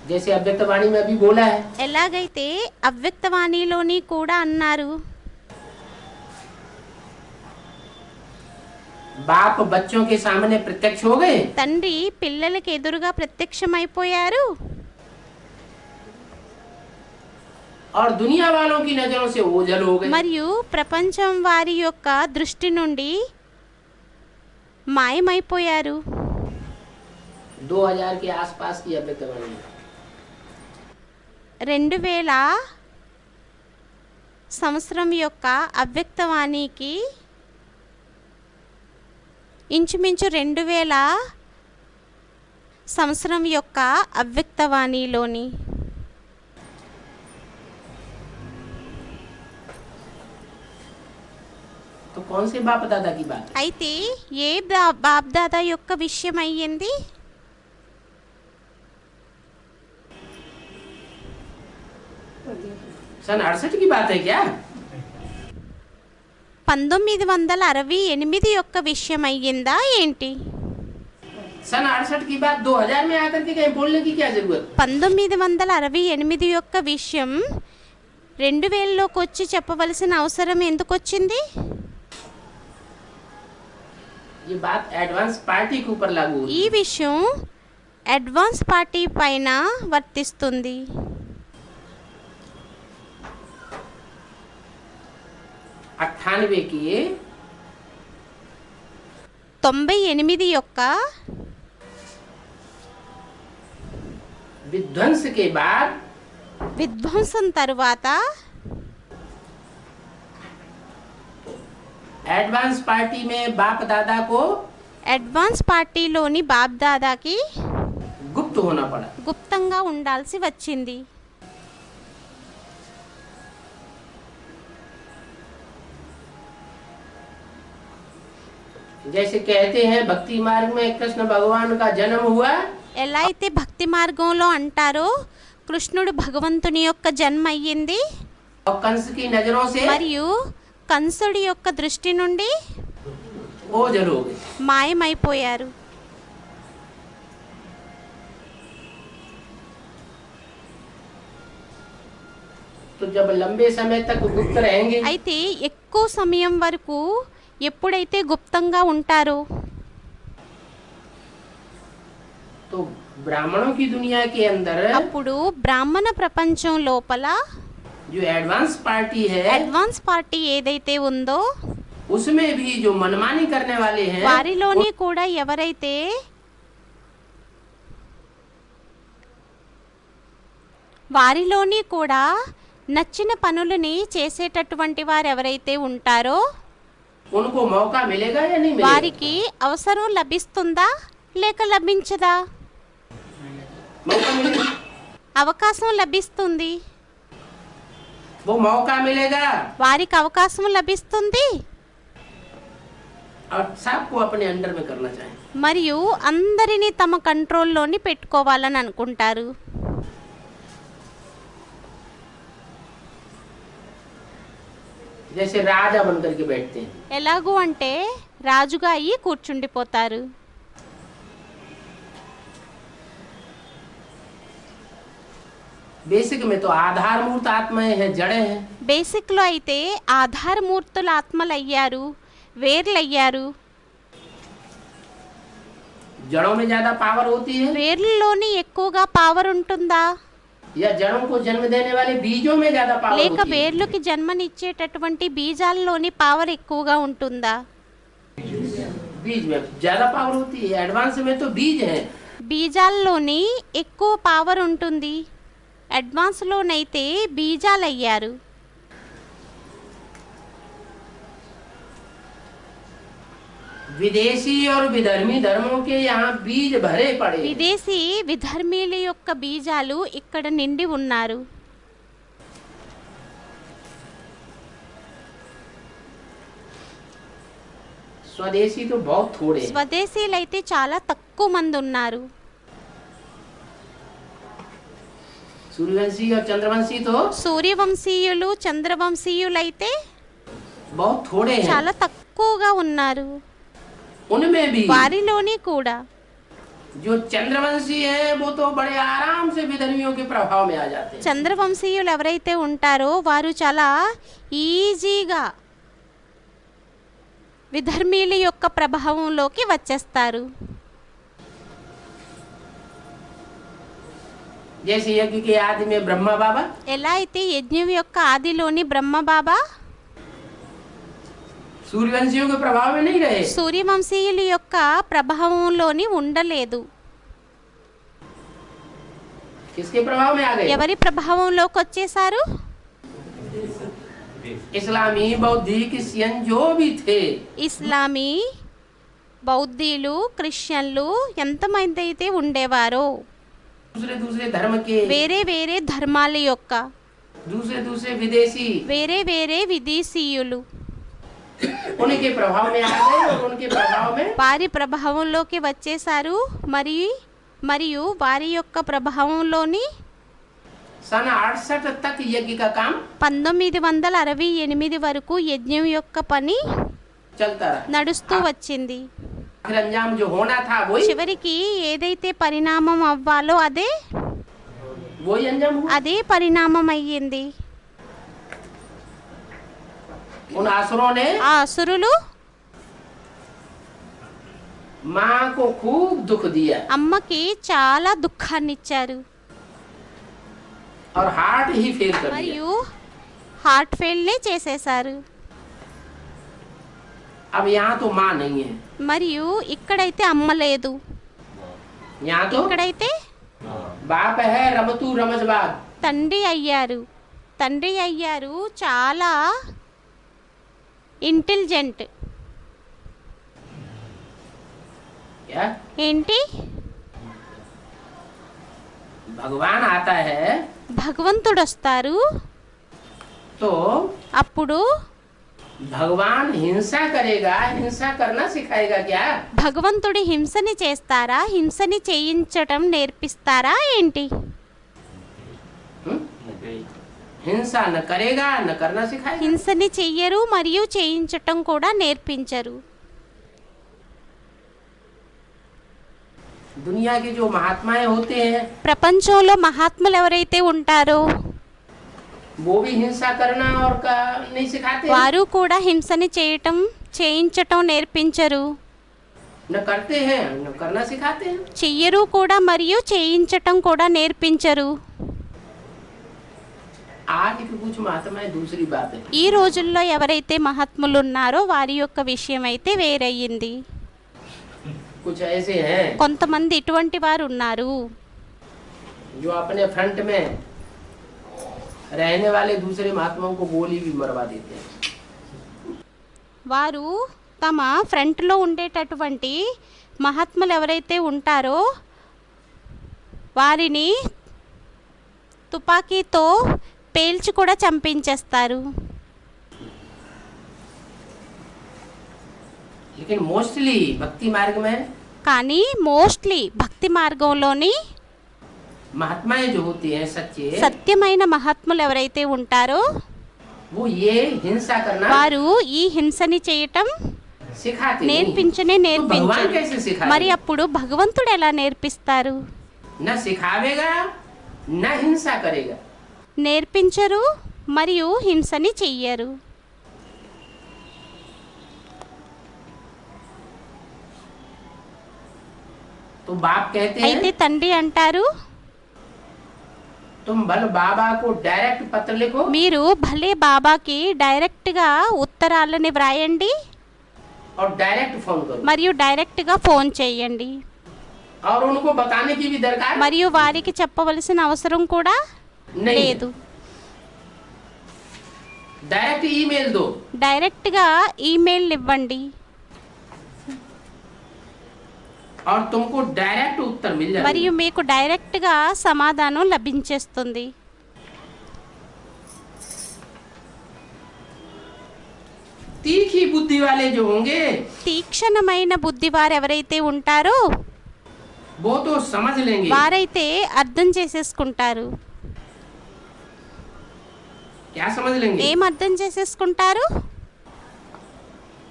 जैसे अव्यक्तवाणी में अभी बोला है, ఎలాగైతే అవ్యక్తవాణిలోని కూడా అన్నారు, बाप बच्चों के सामने प्रत्यक्ष हो गए తండ్రి పిల్లలకి ఎదురుగా ప్రత్యక్షమైపోయారు. और दुनिया वालों की नजरों से ओझल हो गए। మరియు ప్రపంచం వారి యొక్క దృష్టి నుండి మాయమైపోయారు. 2000 के आसपास की अव्यक्तवाणी। 2000 సంవత్సరం యొక్క అవ్యక్తవాణికి ఇంచుమించు 2000 సంవత్సరం యొక్క అవ్యక్తవాణిలోని. तो कौन से बाप दादा की बात है? అయితే ఏ బాబ్దాదా యొక్క విషయం అయ్యింది? सन 68 की बात है क्या? 1968 యొక్క విషయం అయ్యిందా ఏంటి? सन 68 की बात 2000 में आकर के कहीं बोलने की क्या जरूरत? 1968 యొక్క విషయం 2000లోకి వచ్చి చెప్పవలసిన అవసరం ఎందుకు వచ్చింది? ये बात एडवांस पार्टी के ऊपर लागू होती ఈ है। విషయం అడ్వాన్స్ పార్టీ పైన వర్తిస్తుంది. 98 की 98 యొక్క विध्वंस के बाद విధ్వంసం తర్వాత एडवांस पार्टी में बाप दादा को అడ్వాన్స్ పార్టీలోని బాబ్దాదాకి गुप्त होना पड़ा। గుప్తంగా ఉండాల్సి వచ్చింది. जैसे कहते हैं भक्ति मार्ग में कृष्ण भगवान का जन्म हुआ, ఎలా అయితే భక్తి మార్గంలో అంటారో కృష్ణుడు భగవంతుని యొక్క జన్మ అయ్యింది और कंस की नजरों से మరియు కంసుడి యొక్క దృష్టి నుండి ओझल हो गए। మాయమైపోయారు. तो जब लंबे समय तक गुप्त रहेंगे అయితే ఎక్కువ సమయం వరకు ఎప్పుడైతే గుప్తంగా ఉంటారో तो ब्राह्मणों की दुनिया के अंदर అప్పుడు బ్రాహ్మణ ప్రపంచం లోపల जो एडवांस पार्टी है అడ్వాన్స్ పార్టీ ఏదైతే ఉందో उसमें भी जो मनमानी करने वाले हैं వారిలోని కూడా ఎవరైతే వారిలోని కూడా నచ్చిన పనులని చేసేటటువంటి వారు ఎవరైతే ఉంటారో उनको मौका मिलेगा या नहीं मिलेगा? వారికి అవసరం లభిస్తుందా లేక లభించదా? मौका मिलेगा, అవకాశం లభిస్తుంది. वो मौका मिलेगा వారికి అవకాశం లభిస్తుంది और सबको अपने अंडर में करना चाहिए। మరియు అందరినీ తమ కంట్రోల్లోని పెట్టుకోవాలని అనుకుంటారు. जैसे राजा बन करके बैठते हैं, ఎలాగూ అంటే రాజుగా అయ్యి కూర్చుండిపోతారు. बेसिक में तो आधारभूत आत्माएं हैं, जड़ें हैं। బేసిక్లో అయితే ఆధారమూర్తుల ఆత్మలు అయ్యారు, వేర్లు అయ్యారు. जड़ों में ज्यादा पावर होती है వేర్లలోని ఎక్కువగా పవర్ ఉంటుందా या जड़ों को जन्म देने वाले बीजों में ज्यादा पावर లేక होती है? వేర్లుకి జన్మనిచ్చేటటువంటి బీజాల్లోని పవర్ ఎక్కువగా ఉంటుందా? बीज में ज्यादा पावर होती है। एडवांस में तो बीज है, బీజాల్లోని ఎక్కువ పవర్ ఉంటుంది. అడ్వాన్స్లోనైతే బీజాలు అయ్యారు. विदेशी और विधर्मी धर्मों के यहाँ बीज भरे पड़े हैं। విదేశీ విధర్మీల యొక్క బీజాలు ఇక్కడ నిండి ఉన్నారు. स्वदेशी तो बहुत थोड़े हैं। స్వదేశీలైతే చాలా తక్కువ మంది ఉన్నారు. सूर्यवंशी और चंद्रवंशी तो సూర్యవంశీయులు చంద్రవంశీయులైతే बहुत थोड़े हैं। చాలా తక్కువగా ఉన్నారు. उनमें भी వారిలోని కూడా जो चंद्रवंशी हैं वो तो बड़े आराम से विधर्मियों के प्रभाव में आ जाते हैं। చంద్రవంశీయులు ఎవరైతే ఉంటారో వారు చాలా ఈజీగా విధర్మీల యొక్క ప్రభావంలోకి వచ్చేస్తారు. जैसे यज्ञ के आदि में ब्रह्मा बाबा, ఎలా అయితే యజ్ఞం యొక్క ఆదిలోని బ్రహ్మ బాబా सूर्यवंशियों के प्रभाव में नहीं रहे, సూర్యవంశీయుల యొక్క ప్రభావంలోని ఉండలేదు. किसके प्रभाव में आ गए? ఎవరి ప్రభావంలోకి వచ్చేసారు? इस्लामी बौद्धिक सियन जो भी थे ఇస్లామీ బౌద్ధీలు క్రిస్టియన్లు ఎంతమంది అయితే ఉండేవారో दूसरे दूसरे धर्म के, వేరే వేరే ధర్మాల యొక్క दूसरे दूसरे विदेशी వేరే వేరే విదేశీయులు उनके प्रभाव में आ गए और उनके प्रभाव में వారి ప్రభావంలోకి వచ్చేసారు మరియు వారి యొక్క ప్రభావంలోని सन 68 तक यज्ञ का काम 1968 వరకు యజ్ఞం యొక్క పని चलता रहा। నడుస్తూ వచ్చింది. आखिर अंजाम जो होना था वही చివరికి ఏదైతే పరిణామం అవ్వాలో वही अंजाम हुआ। అదే పరిణామం అయ్యింది. उन असुरों ने ఆ అసురులు माँ को खूब दुख दिया అమ్మకి చాలా దుఃఖాన్ని ఇచ్చారు और हार्ट ही फेल कर दिया। మరియు హార్ట్ ఫెయిల్నే చేసేశారు. अब यहाँ तो माँ नहीं है, మరియు ఇక్కడైతే అమ్మ లేదు, यहाँ तो ఇక్కడైతే बाप है रमतू रमजबाग। తండ్రి అయ్యారు చాలా ఇంటెలిజెంట్. क्या ఏంటి? भगवान आता है భగవంతుడు వస్తారు, तो అప్పుడు भगवान हिंसा करेगा, हिंसा करना सिखाएगा क्या? భగవంతుడి హింసని చేస్తారా, హింసని చేయించటం నేర్పిస్తారా ఏంటి? हम्म? हिंसा न करेगा न करना सिखाएगा। హింసని చెయ్యరు మరియు చేయించటం కూడా నేర్పించరు. दुनिया के जो महात्माएं होते हैं ప్రపంచంలో మహాత్ములు ఎవరైతే ఉంటారో वो भी हिंसा करना और नहीं सिखाते हैं। వారు కూడా హింసని చేయించటం నేర్పించరు, न करते हैं न करना सिखाते हैं। చెయ్యరు కూడా మరియు చేయించటం కూడా నేర్పించరు. आज की कुछ महात्माएं दूसरी बात है। ఈ రోజుల్లో ఎవరైతే మహాత్ములు ఉన్నారో వారి యొక్క విషయం అయితే వేరయ్యింది. कुछ ऐसे हैं కొంతమంది ఇటువంటి వారు ఉన్నారు जो अपने फ्रंट में रहने वाले दूसरे महात्माओं को गोली भी मरवा देते हैं। వారు తమ ఫ్రంట్లో ఉండేటటువంటి మహాత్ములు ఎవరైతే ఉంటారో వారిని తుపాకీతో పేల్చి కూడా చంపించేస్తారు. लेकिन मोस्टली भक्ति मार्ग में కానీ మోస్ట్లీ భక్తి మార్గంలోని महात्माएं जो होती हैं सच्चे, సత్యమైన మహాత్ములు ఎవరైతే ఉంటారో वो ये हिंसा करना వారు ఈ హింసని చేయటం सिखाते नहीं। నేర్పించనే तो भगवान నేర్పించరు. कैसे सिखाए? మరి అప్పుడు భగవంతుడు ఎలా నేర్పిస్తారు? न सिखावेगा न हिंसा करेगा। నేర్పించరు మరియు హింసని చెయ్యరు. तो बाप कहते అయితే हैं తండ్రి అంటారు, तुम बल बाबा को डायरेक्ट पत्र लिखो మీరు భలే బాబాకి డైరెక్ట్గా ఉత్తరాలని వ్రాయండి और डायरेक्ट फोन करो మరియు డైరెక్ట్గా ఫోన్ చేయండి. और उनको बताने की भी दरकार మరియు వారికి చెప్పవలసిన అవసరం కూడా नहीं है। లేదు. डायरेक्ट ईमेल दो డైరెక్ట్గా ఈమెయిల్ ఇవ్వండి और तुमको डायरेक्ट उत्तर मिल మరియు जाएगा। మీకు డైరెక్ట్గా సమాధానం లభించేస్తుంది. तीखी बुद्धि वाले जो होंगे తీక్షణమైన బుద్ధి వారు ఎవరైతే ఉంటారో वो तो समझ लेंगे। వారైతే అర్థం చేసేసుకుంటారు. क्या समझ लेंगे? ఏం అర్థం చేసేసుకుంటారు?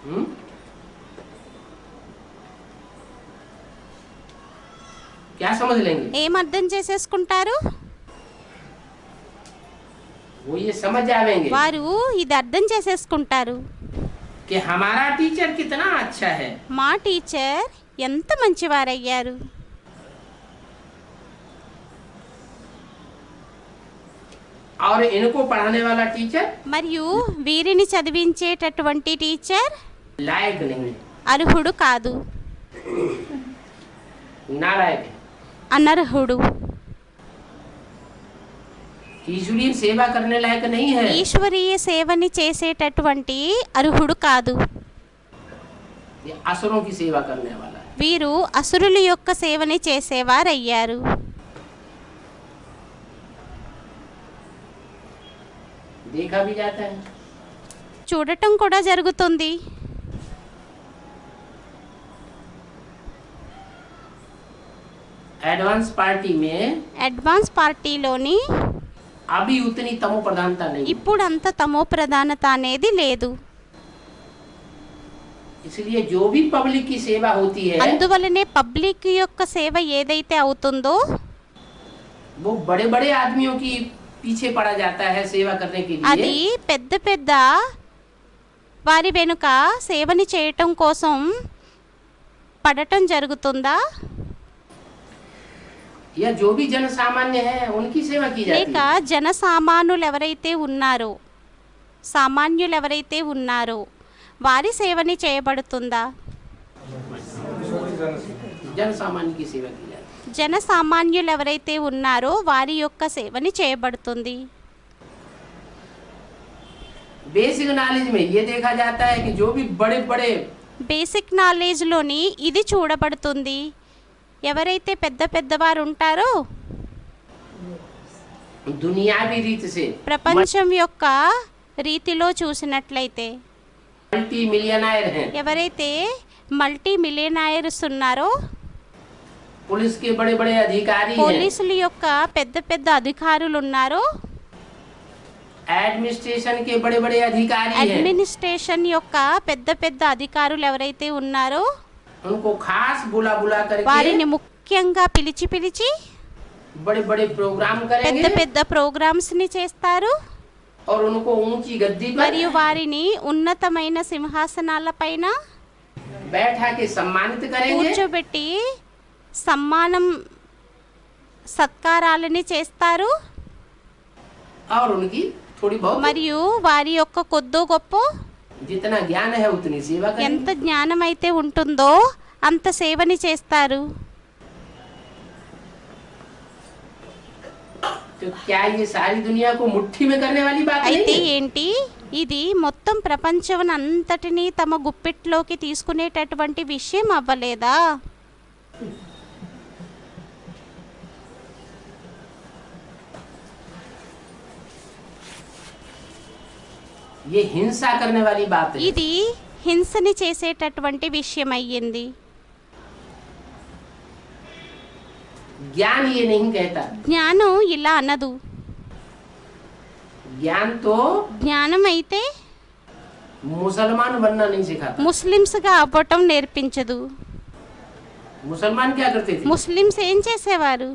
हम्म? क्या समझ लेंगे? ఏం అర్థం చేసేసుకుంటారు? वो ये समझ जाएंगे వారు ఇది అర్థం చేసేసుకుంటారు, कि हमारा टीचर कितना अच्छा है। మా టీచర్ ఎంత మంచివారయ్యారు. और इनको पढ़ाने वाला टीचर మరియు వీరిని చదివించేటటువంటి టీచర్ लायक नहीं है, అర్హుడు కాదు, नालायक है। అనర్హుడు, ईश्वरीय सेवा करने लायक नहीं है। ఈశ్వరీయ సేవని చేసేటటువంటి అర్హుడు కాదు. ये असुरों की सेवा करने वाला है। వీరు అసురుల యొక్క సేవని చేసేవారయ్యారు. देखा भी जाता है। చూడటం కూడా జరుగుతుంది. एडवांस पार्टी में అడ్వాన్స్ పార్టీలోని अभी उतनी तमो प्रधानता नहीं है। ఇప్పుడు అంత తమో ప్రధానత అనేది లేదు. इसलिए जो भी पब्लिक की सेवा होती है అందువలనే పబ్లిక్ యొక్క సేవ ఏదైతే అవుతుందో वो बड़े बड़े आदमियों की पीछे पड़ा जाता है सेवा करने के అది लिए। పెద్ద పెద్ద వారి వెనుక సేవని చేయటం కోసం పడటం జరుగుతుందా, या जो भी जन सामान्य है उनकी सेवा की जाती లేక है। జన సామాన్యులు ఎవరైతే ఉన్నారో సామాన్యులు ఎవరైతే ఉన్నారో వారి సేవని చేయబడుతుందా? जन सामान्य की सेवा की जाती है। జన సామాన్యులు ఎవరైతే ఉన్నారో వారి యొక్క సేవని చేయబడుతుంది. बेसिक नॉलेज में ये देखा जाता है कि जो भी बड़े बड़े బేసిక్ నాలెడ్జ్లోని ఇది చూడబడుతుంది. ఎవరైతే పెద్ద పెద్దవారు ఉంటారో दुनियावी रीत से ప్రపంచం యొక్క రీతిలో చూసినట్లయితే मल्टी मिलियनर हैं, ఎవరైతే మల్టీ మిలియనైర్స్ ఉన్నారో पुलिस के बड़े बड़े अधिकारी हैं, పోలీసుల యొక్క పెద్ద పెద్ద అధికారులు ఉన్నారో एडमिनिस्ट्रेशन के बड़े बड़े अधिकारी हैं, అడ్మినిస్ట్రేషన్ యొక్క పెద్ద పెద్ద అధికారులు ఎవరైతే ఉన్నారో उनको खास बुला बुला వారిని करके ముఖ్యంగా పిలిచి పిలిచి बड़े बड़े प्रोग्राम పెద్ద करेंगे పెద్ద ప్రోగ్రామ్స్ని చేస్తారు. और उनको ऊंची गद्दी पर మరియు వారిని ఉన్నతమైన సింహాసనాలపైన बैठा के सम्मानित करेंगे కూర్చోబెట్టి సమ్మానం సత్కారాలని చేస్తారు. और उनकी थोड़ी बहुत మరియు వారి యొక్క కొద్దో గొప్ప जितना ज्ञान है उतनी सेवा ఎంత करेंगे। జ్ఞానం అయితే ఉంటుందో అంత సేవని చేస్తారు. तो क्या ये सारी दुनिया को मुट्ठी में करने वाली बात అయితే नहीं है? ఏంటి ఇది మొత్తం ప్రపంచం అంతటినీ తమ గుప్పిట్లోకి తీసుకునేటటువంటి విషయం అవ్వలేదా? ये हिंसा करने वाली बात है। ఇది హింసని చేసేటటువంటి విషయం అయ్యింది. ज्ञान ये नहीं कहता। జ్ఞానం ఇలా అనదు. ज्ञान तो జ్ఞానం అయితే मुसलमान बनना नहीं सिखाता। ముస్లిమ్స్గా అవ్వటం నేర్పించదు. मुसलमान क्या करते थे? ముస్లిమ్స్ ఏం చేసేవారు?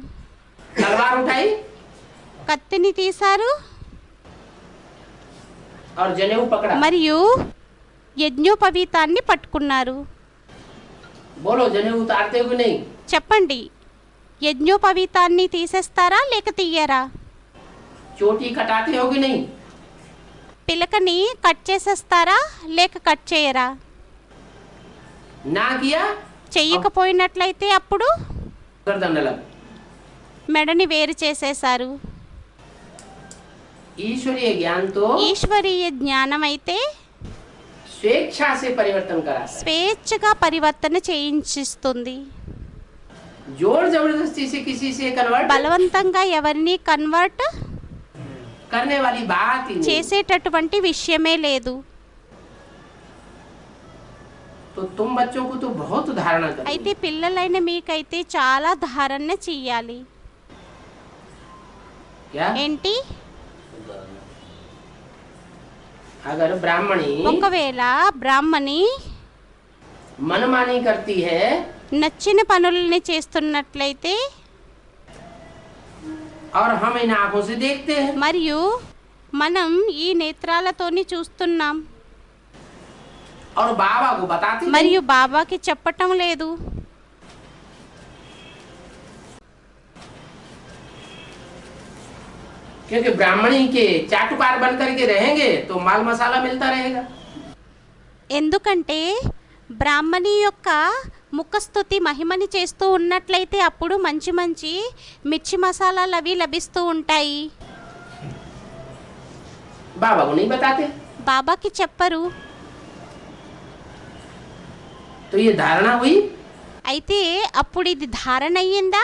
तलवार उठाई కత్తిని తీశారు और जनेऊ पकड़ा। మరియు యజ్ఞోపవీతాన్ని పట్టుకున్నారు. बोलो जनेऊ उतारते हुए नहीं? చెప్పండి, యజ్ఞోపవీతాన్ని తీసేస్తారా లేక తీయరా? चोटी कटाते हो कि नहीं? పిలకని కట్ చేసేస్తారా లేక కట్ చేయరా? ना किया చెయ్యకపోయినట్లయితే అప్పుడు गर्दन लग। మెడని వేరు చేసేశారు. ईश्वरीय ज्ञान तो ఈశ్వరీయ జ్ఞానం అయితే स्वेच्छा से परिवर्तन कराता है। స్వేచ్ఛగా పరివర్తన చేయించిస్తుంది. जोर जबरदस्ती से किसी से कन्वर्ट బలవంతంగా ఎవరిని కన్వర్ట్ करने वाली बात ही नहीं। చేసేటటువంటి విషయమే లేదు. तो तुम बच्चों को तो बहुत धारणा करनी అయితే పిల్లలైన మీకైతే చాలా ధారణ చెయ్యాలి. क्या? ఏంటి? अगर ब्राह्मणी ఒకవేళ బ్రాహ్మణి मनमानी करती है నచ్చిన పనులని చేస్తున్నట్లయితే और हम इन आंखों से देखते हैं మరియు మనం ఈ నేత్రాలతోని చూస్తున్నాం और बाबा को बताते नहीं। మరియు బాబాకి చెప్పటం లేదు. क्योंकि ब्राह्मणी के चाटुकार बन करके रहेंगे तो माल मसाला मिलता रहेगा। ఎందుకంటే బ్రాహ్మణి యొక్క ముఖస్తుతి మహిమని చేస్తూ ఉన్నట్లయితే అప్పుడు మంచి మంచి మిర్చి మసాలాలు అవి లభిస్తూ ఉంటాయి. बाबा को नहीं बताते। బాబాకి చెప్పరు. तो ये धारणा हुई। అయితే అప్పుడు ఇది ధారణ అయ్యిందా,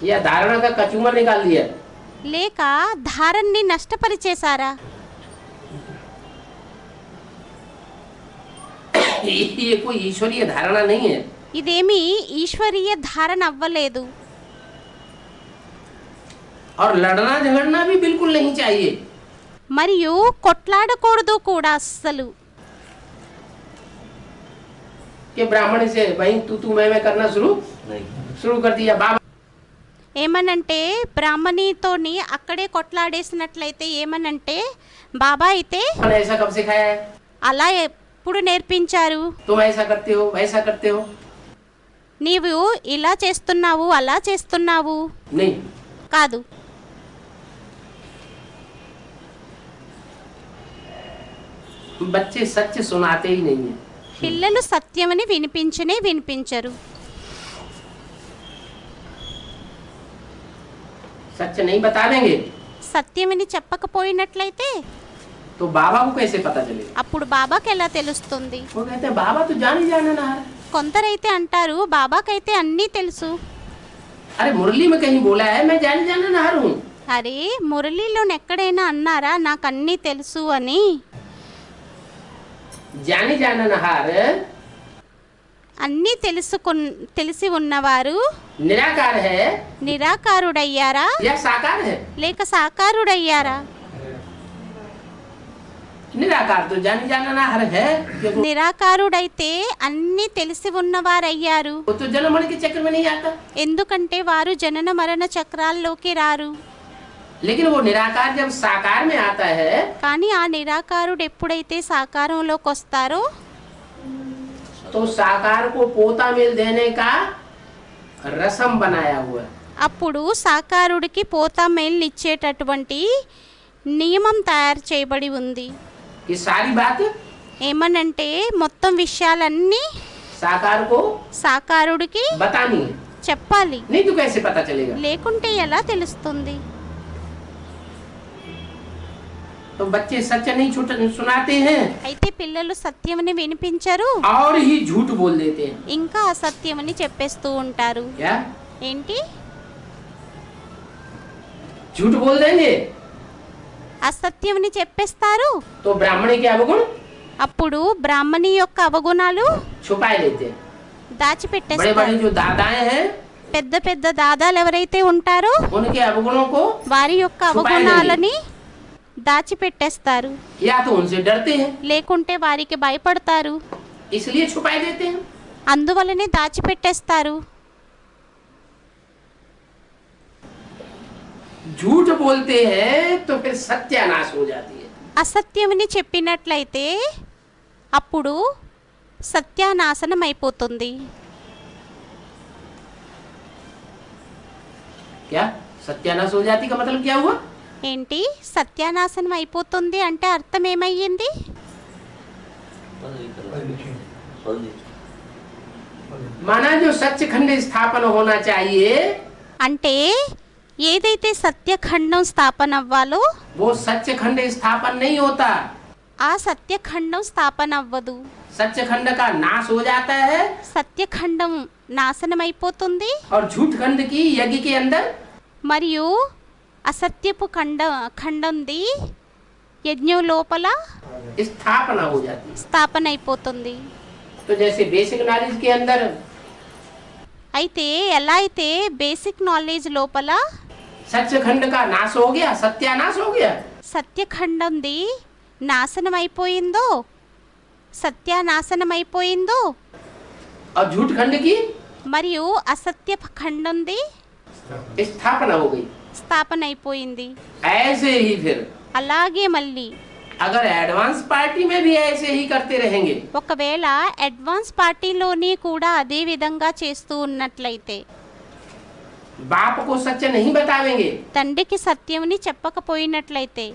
या धारणा का कचूमर निकाल दिया। లేక ధారణని నష్టపరిచేశారా? ये कोई ईश्वरीय धारणा नहीं है। ఇదేమి ఈశ్వరీయ ధారణ అవ్వలేదు. और लड़ना झगड़ना भी बिल्कुल नहीं चाहिए। మరియు కొట్లాడకూడదు కూడా అస్సలు. कि ब्राह्मण से भाई तू मैं करना शुरू कर दिया। बाबा ఏమనంటే బ్రాహ్మణితోని అక్కడే కొట్లాడేసినట్లయితే ఏమనంటే, బాబా అయితే ने ऐसा कब सिखाया है, అలా ఎప్పుడు నేర్పించారు? तुम ऐसा करते हो वैसा करते हो। నీవు ఇలా చేస్తున్నావు అలా చేస్తున్నావు नहीं, కాదు. बच्चे सच सुनाते ही नहीं है। పిల్లలు సత్యమని వినిపించరు. सच नहीं बता देंगे సత్యమని చెప్పకపోయినట్లయితే तो बाबा को कैसे पता चलेगा। అప్పుడు బాబాకి ఎలా తెలుస్తుంది? वो कहते हैं बाबा तो जान ही जाने ना। కొందరైతే అంటారు బాబాకైతే అన్నీ తెలుసు. अरे मुरली में कहीं बोला है मैं जान जाने नहार हूँ। అరే మురళీలో ఎక్కడైనా అన్నారా నాకు అన్నీ తెలుసు అని? जाने जाने नहार అన్నీ తెలిసి ఉన్నవారు निराकार है నిరాకారుడయ్యారా या साकार है। లేక సాకారుడయ్యారా? निराकार तो जाने जाने नहार है, क्योंकि నిరాకారుడైతే అన్నీ తెలిసి ఉన్నవారయ్యారు. वो तो जन्म मरण के चक्र में नहीं आता। ఎందుకంటే వారు జనన మరణ చక్రాల్లోకి రారు. लेकिन वो निराकार जब साकार में आता है కానీ ఆ నిరాకారుడు ఎప్పుడైతే సాకారంలోకి వస్తారో तो साकार को पोता मेल देने का रसम बनाया हुआ है। అప్పుడు సాకారుడికి పోతా మేల్నిచ్చేటటువంటి నియమం తయారు చేయబడి ఉంది. कि सारी बात ఏమనంటే మొత్తం విషయాలన్నీ साकार को సాకారుడికి बतानी है। చెప్పాలి, नहीं तो कैसे पता चलेगा। లేకుంటే ఎలా తెలుస్తుంది? तो बच्चे सच नहीं सुनाते हैं అయితే పిల్లలు సత్యమని వినిపించరు, और ही झूठ बोल देते हैं। ఇంకా అసత్యమని చెప్పేస్తూ ఉంటారు. क्या ఏంటి? झूठ बोल देंगे అసత్యమని చెప్పేస్తారు. तो ब्राह्मणी के अवगुण అప్పుడు బ్రాహ్మణి యొక్క అవగుణాలు छुपाए लेते हैं। बड़े దాచిపెట్టేస్తారు. बड़े जो दादाएं हैं పెద్ద పెద్ద దాదాలు ఎవరైతే ఉంటారో उनके अवगुणों को వారి యొక్క అవగుణాలని దాచిపెట్టేస్తారు, या तो उनसे डरते हैं లేకుంటే వారికి భయపడతారు, इसलिए छुपाए देते हैं। అందువలనే దాచిపెట్టేస్తారు. झूठ बोलते हैं तो फिर सत्यानाश हो जाती है। అసత్యమని చెప్పినట్లయితే అప్పుడు సత్యానాశనం అయిపోతుంది. क्या सत्यानाश हो जाती का मतलब क्या हुआ। ఏంటి సత్యానాశనం అయిపోతుంది అంటే అర్థం ఏమయ్యింది? माना जो सच्चखंड स्थापन होना चाहिए అంటే ఏదైతే సత్యఖండం స్థాపన అవ్వాలో वो सच्चखंड स्थापन नहीं होता। ఆ సత్యఖండం స్థాపన అవ్వదు. सच्चखंड का नाश हो जाता है సత్యఖండం నాశనం అయిపోతుంది और झूठ खंड की यज्ञ के अंदर మరియు అసత్యపు ఖండంది యజ్ఞం లోపల स्थापना हो जाती है। స్థాపన అయిపోతుంది. तो जैसे बेसिक नॉलेज के अंदर అయితే ఎలా అయితే బేసిక్ నాలెడ్జ్ లోపల सच्चखंड का नाश हो गया, सत्यानाश हो गया, సత్యఖండంది నాశనం అయిపోయిందో సత్యానాశనం అయిపోయిందో और झूठ खंड की మరియు అసత్య ఖండంది स्थापना हो गई। స్థాపన అయిపోయింది. ऐसे ही फिर అలాగే మళ్ళీ अगर एडवांस पार्टी में भी ऐसे ही करते रहेंगे ఒకవేళ అడ్వాన్స్ పార్టీలోని కూడా అదే విధంగా చేస్తూ ఉన్నట్లయితే बाप को सच नहीं बतावेंगे తండ్రికి సత్యంని చెప్పకపోయినట్లయితే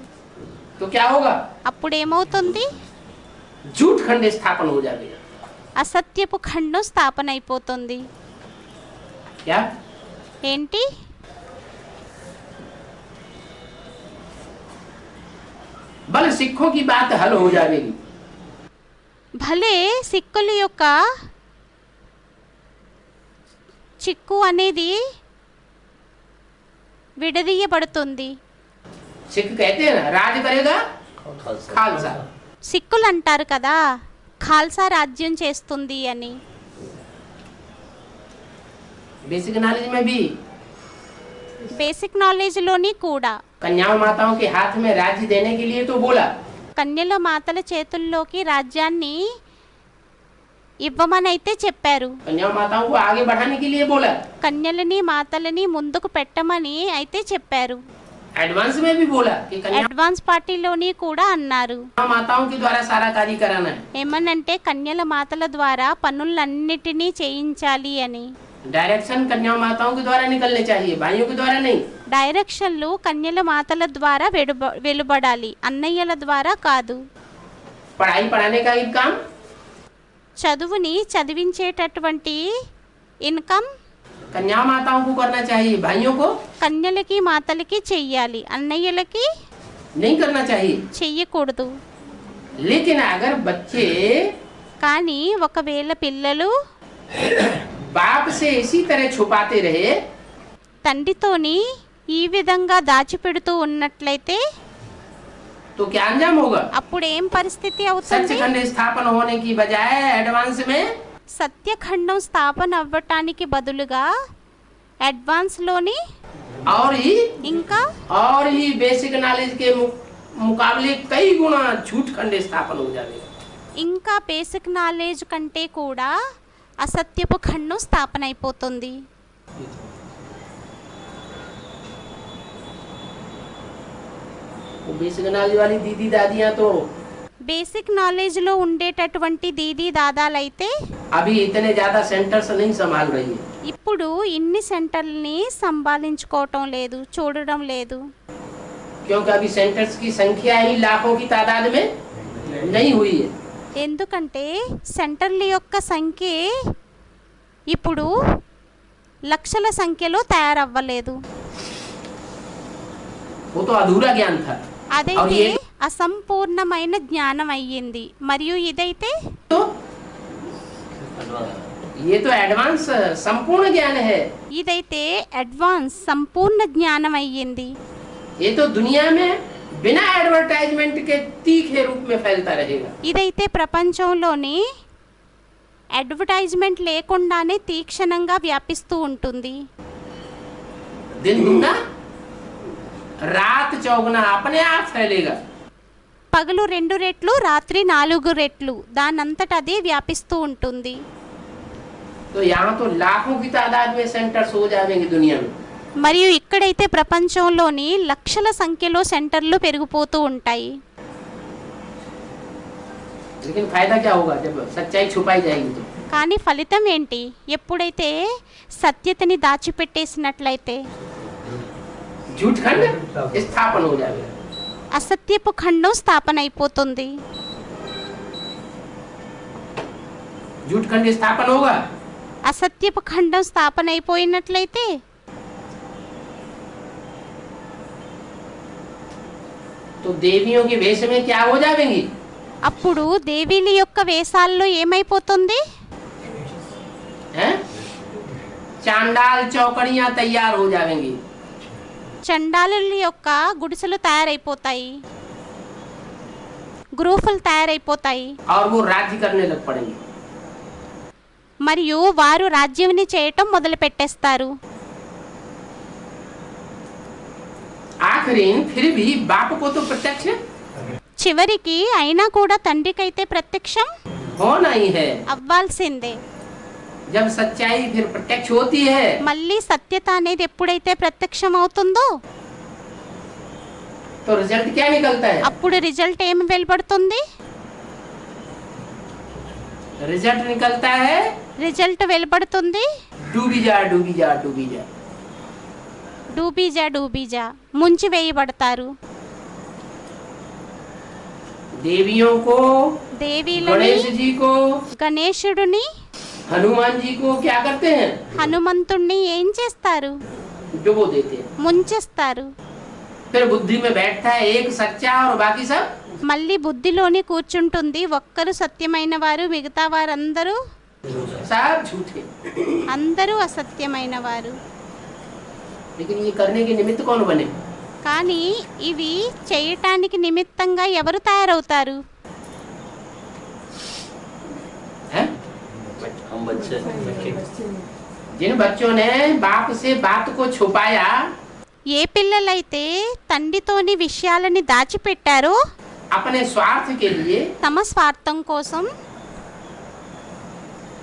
तो क्या होगा। అప్పుడు ఏమవుతుంది? झूठ खंड स्थापन हो जाएगा। అసత్యపు ఖండం స్థాపన అయిపోతుంది. क्या ఏంటి? बल सिखों की बात हल हो जाएगी। భలే సిక్కుల యొక్క చిక్కు అనేది విడదీయబడుతుంది. सिख कहते हैं ना, राज करेगा खालसा। సిక్కులు అంటారు కదా ఖాల్సా రాజ్యం చేస్తుంది అని. बेसिक नॉलेज में भी బేసిక్ నాలెడ్జ్లోని కూడా कन्याओं माताओं के हाथ में राज्य देने के लिए तो बोला, కన్యల మాతల చేతుల్లోకి రాజ్యాన్ని ఇవ్వమని అయితే చెప్పారు. कन्याओं माताओं को आगे बढ़ाने के लिए बोला, కన్యలని మాతలని ముందుకు పెట్టమని అయితే చెప్పారు. एडवांस में भी बोला कि कन्याओं అడ్వాన్స్ పార్టీలోని కూడా అన్నారు. माताओं के द्वारा सारा कार्य कराना है। ఏమనంటే కన్యల మాతల ద్వారా పనులన్నిటినీ చేయించాలి అని. डायरेक्शन कन्याओं माताओं के द्वारा निकलने चाहिए, भाइयों के द्वारा नहीं। డైరెక్షన్లు కన్యల మాతల ద్వారా వెలువడాలి, అన్నయ్యల ద్వారా కాదు. पढ़ाई पढ़ाने का एक काम చదువుని చదివించేటటువంటి ఇన్కమ్ कन्या माताओं को करना चाहिए, भाइयों को కన్యలకి మాతలకి చెయ్యాలి, అన్నయ్యలకి नहीं करना चाहिए। చెయ్యకూడదు. लेकिन अगर बच्चे కానీ ఒకవేళ పిల్లలు बाप से इसी तरह छुपाते रहे తండ్రితోని ఈ విధంగా దాచిపెడుతూ ఉన్నట్లయితే तो क्या अंजाम होगा? అప్పుడు ఏం పరిస్థితి అవుతుంది? सचखंड स्थापन होने की बजाय एडवांस में సత్యఖండం స్థాపన అవ్వటానికి బదులుగా అడ్వాన్స్లోని और ही बेसिक नॉलेज के मुकाबले कई गुना झूठ खंड स्थापन हो जाएगा। ఇంకా బేసిక్ నాలెడ్జ్ కంటే కూడా అసత్యపు ఖండం స్థాపన అయిపోతుంది. वो बेसिक नॉलेज वाली दीदी दादियां तो బేసిక్ నాలెడ్జ్లో ఉండేటటువంటి దీదీ దాదాలైతే अभी इतने ज्यादा सेंटर्स नहीं संभाल रही है, ఇప్పుడు ఇన్ని సెంటర్లని సంభాళించుకోవటం లేదు, చూడడం లేదు. क्योंकि अभी सेंटर्स की संख्या ही लाखों की तादाद में नहीं हुई है। ఎందుకంటే సెంటర్ల యొక్క సంఖ్య ఇప్పుడు లక్షల సంఖ్యలో తయారవ్వలేదు. वो तो अधूरा ज्ञान था। और అదైతే ये అసంపూర్ణమైన జ్ఞానం అయ్యింది. మరియు ఇదైతే ये तो एडवांस संपूर्ण ज्ञान है। ఇదైతే అడ్వాన్స్ సంపూర్ణ జ్ఞానం అయ్యింది. ये तो दुनिया में बिना एडवर्टाइजमेंट के तीखे रूप में फैलता रहेगा। ఇదైతే ప్రపంచంలోని అడ్వర్టైజ్మెంట్ లేకుండానే తీక్షణంగా వ్యాపిస్తూ ఉంటుంది. दिन दुगना रात चौगुना अपने आप फैलेगा। పగలు 2 రెట్లు, రాత్రి 4 రెట్లు దానంతట అదే వ్యాపిస్తూ ఉంటుంది. तो यहाँ तो लाखों की तादाद में सेंटर्स हो जाएंगे दुनिया में। మరియు ఇక్కడైతే ప్రపంచంలోని లక్షల సంఖ్యలో సెంటర్లు పెరిగిపోతూ ఉంటాయి. लेकिन फायदा क्या होगा जब सच्चाई छुपाई जाएगी तो? కానీ ఫలితం ఏంటి? ఎప్పుడైతే సత్యతని దాచిపెట్టేసినట్లయితే झूठ खंड स्थापन हो जाएगा। అసత్యపు ఖండం స్థాపన అయిపోతుంది. झूठ खंड स्थापन होगा అసత్యపు ఖండం స్థాపన అయిపోయినట్లయితే तो देवियों के वेश में क्या हो जाएंगी? అప్పుడు దేవీల యొక్క వేషాల్లో ఏమైపోతుంది? हैं? चांडाल चौकड़ियां तैयार हो जाएंगी। చండాలుల యొక్క గుడిసెలు తయారైపోతాయి, గ్రూపులు తయారైపోతాయి. और वो राज्य करने लग पड़ेंगे। మరియు వారు రాజ్యాన్ని చేయటం మొదలు పెట్టేస్తారు. आखिरी फिर भी बाप को तो प्रत्यक्ष చివరికి అయినా కూడా తండ్రికైతే ప్రత్యక్షం होना ही है। అవ్వాల్సిందే. जब सच्चाई फिर प्रत्यक्ष होती है మళ్ళీ సత్యత అనేది ఎప్పుడైతే ప్రత్యక్షం అవుతుందో तो रिजल्ट क्या निकलता है? అప్పుడు రిజల్ట్ ఏమి వెలువడుతుంది? रिजल्ट निकलता है రిజల్ట్ వెలువడుతుంది डूबी जा डूबी जा डूबी जा। డూబీజా డూబీజా ముంచి వేయబడతారు. देवियों को, దేవీలని, गणेश जी को, గణేశుడిని, हनुमान जी को क्या करते हैं? హనుమంతుణ్ణి ఏం చేస్తారు? डुबो देते हैं। ముంచేస్తారు. फिर बुद्धि में बैठता है एक सच्चा और बाकी सब మళ్ళీ బుద్ధిలోని కూర్చుంటుంది, ఒక్కరు సత్యమైన వారు, మిగతా వారందరూ सब झूठे। అందరూ అసత్యమైన వారు. लेकिन ये करने के निमित्त कौन बने? కానీ ఇవి చేయటానికి నిమిత్తంగా ఎవరు తయారవుతారు? हैं? हम बच्चे जिन बच्चों ने बाप से बात को छुपाया, ఏ పిల్లలైతే తండ్రితోని విషయాలని దాచిపెట్టారో अपने स्वार्थ के लिए తమ స్వార్థం కోసం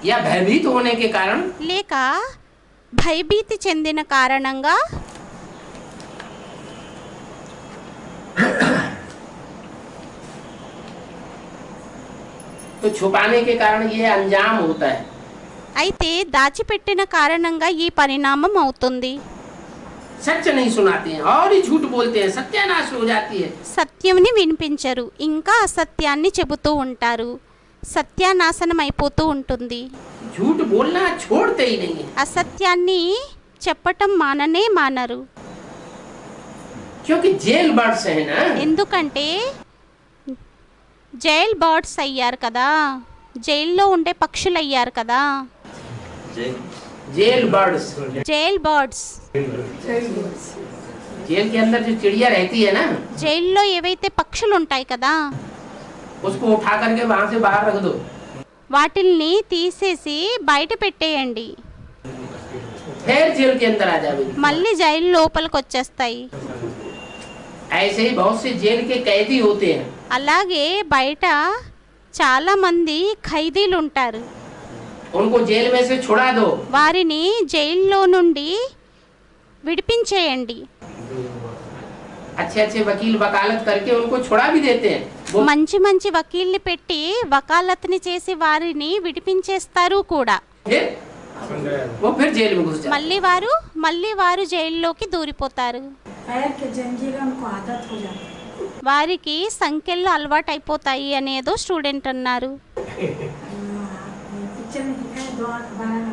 या भयभीत होने के कारण లేక భయభీతి చెందిన కారణంగా तो छुपाने के कारण ये अंजाम होता है। అయితే దాచిపెట్టిన కారణంగా ఈ పరిణామం అవుతుంది. सच नहीं सुनाते हैं और ही झूठ बोलते हैं, सत्यानाश हो जाती है। సత్యంని వినిపించరు, ఇంకా అసత్యాన్ని చెబుతూ ఉంటారు, సత్యానాశనం అయిపోతూ ఉంటుంది. झूठ बोलना छोड़ते ही नहीं है, అసత్యాన్ని చెప్పటం మాననే మానరు. क्योंकि जेल बर्ड्स है ना। ఎందుకంటే జైల్ బర్డ్స్ అయ్యారు కదా, జైల్లో ఉండే పక్షులు అయ్యారు కదా. Jail birds, jail birds, jail के अंदर जो चिड़िया रहती है ना, జైల్లో ఏవైతే పక్షులు ఉంటాయి కదా, उसको उठा करके वहां से बाहर रख दो, వాటిల్ని తీసేసి బయట పెట్టేయండి, फिर जेल के अंदर आ जाएगी। మళ్ళీ జైలు లోపలికి వచ్చేస్తాయి. ऐसे ही बहुत से जेल के कैदी होते हैं, అలాగే బయట చాలా మంది ఖైదీలు ఉంటారు, उनको जेल में से छुड़ा दो, వారిని జైల్లో నుండి విడిపించేయండి. अच्छे अच्छे वकील वकालत करके उनको छुड़ा भी देते हैं। మంచి మంచి వకీల్ని పెట్టి వకాలత్ని చేసి వారిని విడిపించేస్తారు కూడా. वो फिर जेल में घुस जाते। మళ్ళీ వారు జైల్లోకి దూరిపోతారు. पैर के जंजीरें उनको आदत हो जाती है। వారికి సంఖ్యలు అలవాటు అయిపోతాయి అనేదో స్టూడెంట్ అన్నారు. पिक्चर में दिखाया दो आंख बनाना।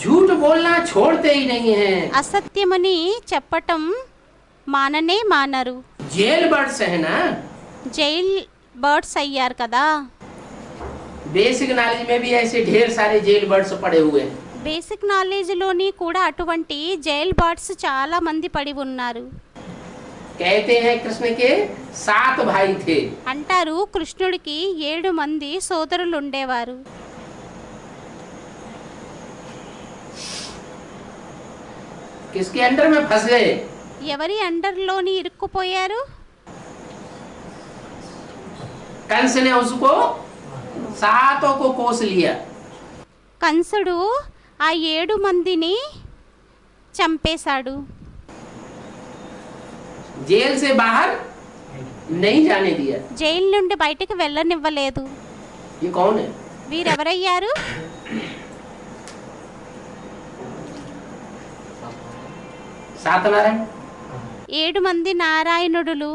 झूठ बोलना छोड़ते ही नहीं है। అసత్యమని చెప్పటం మాననే మానరు. जेल बर्ड्स है ना, జైల్ బర్డ్స్ అయ్యారు కదా. बेसिक नॉलेज में भी ऐसे ढेर सारे जेल बर्ड्स पड़े हुए हैं। బేసిక్ నాలెడ్జ్లోని కూడా అటువంటి జైల్ బర్డ్స్ చాలా మంది పడి ఉన్నారు. कहते हैं कृष्ण के 7 भाई थे, అంటారు కృష్ణుడికి 7 మంది సోదరులు ఉండేవారు. किसके अंडर में फंस गए? ఎవరి అండర్లోని ఇరుక్కుపోయారు? कंस ने उसको 7 को कोस लिया। కంసుడు ఆ 7 మందిని చంపేశాడు. जेल से बाहर नहीं जाने दिया। జైలు నుండి బయటికి వెళ్ళనివ్వలేదు. ये कौन है? వీరెవరయ్యారు? सातनारायण। 7 మంది నారాయణుడులు.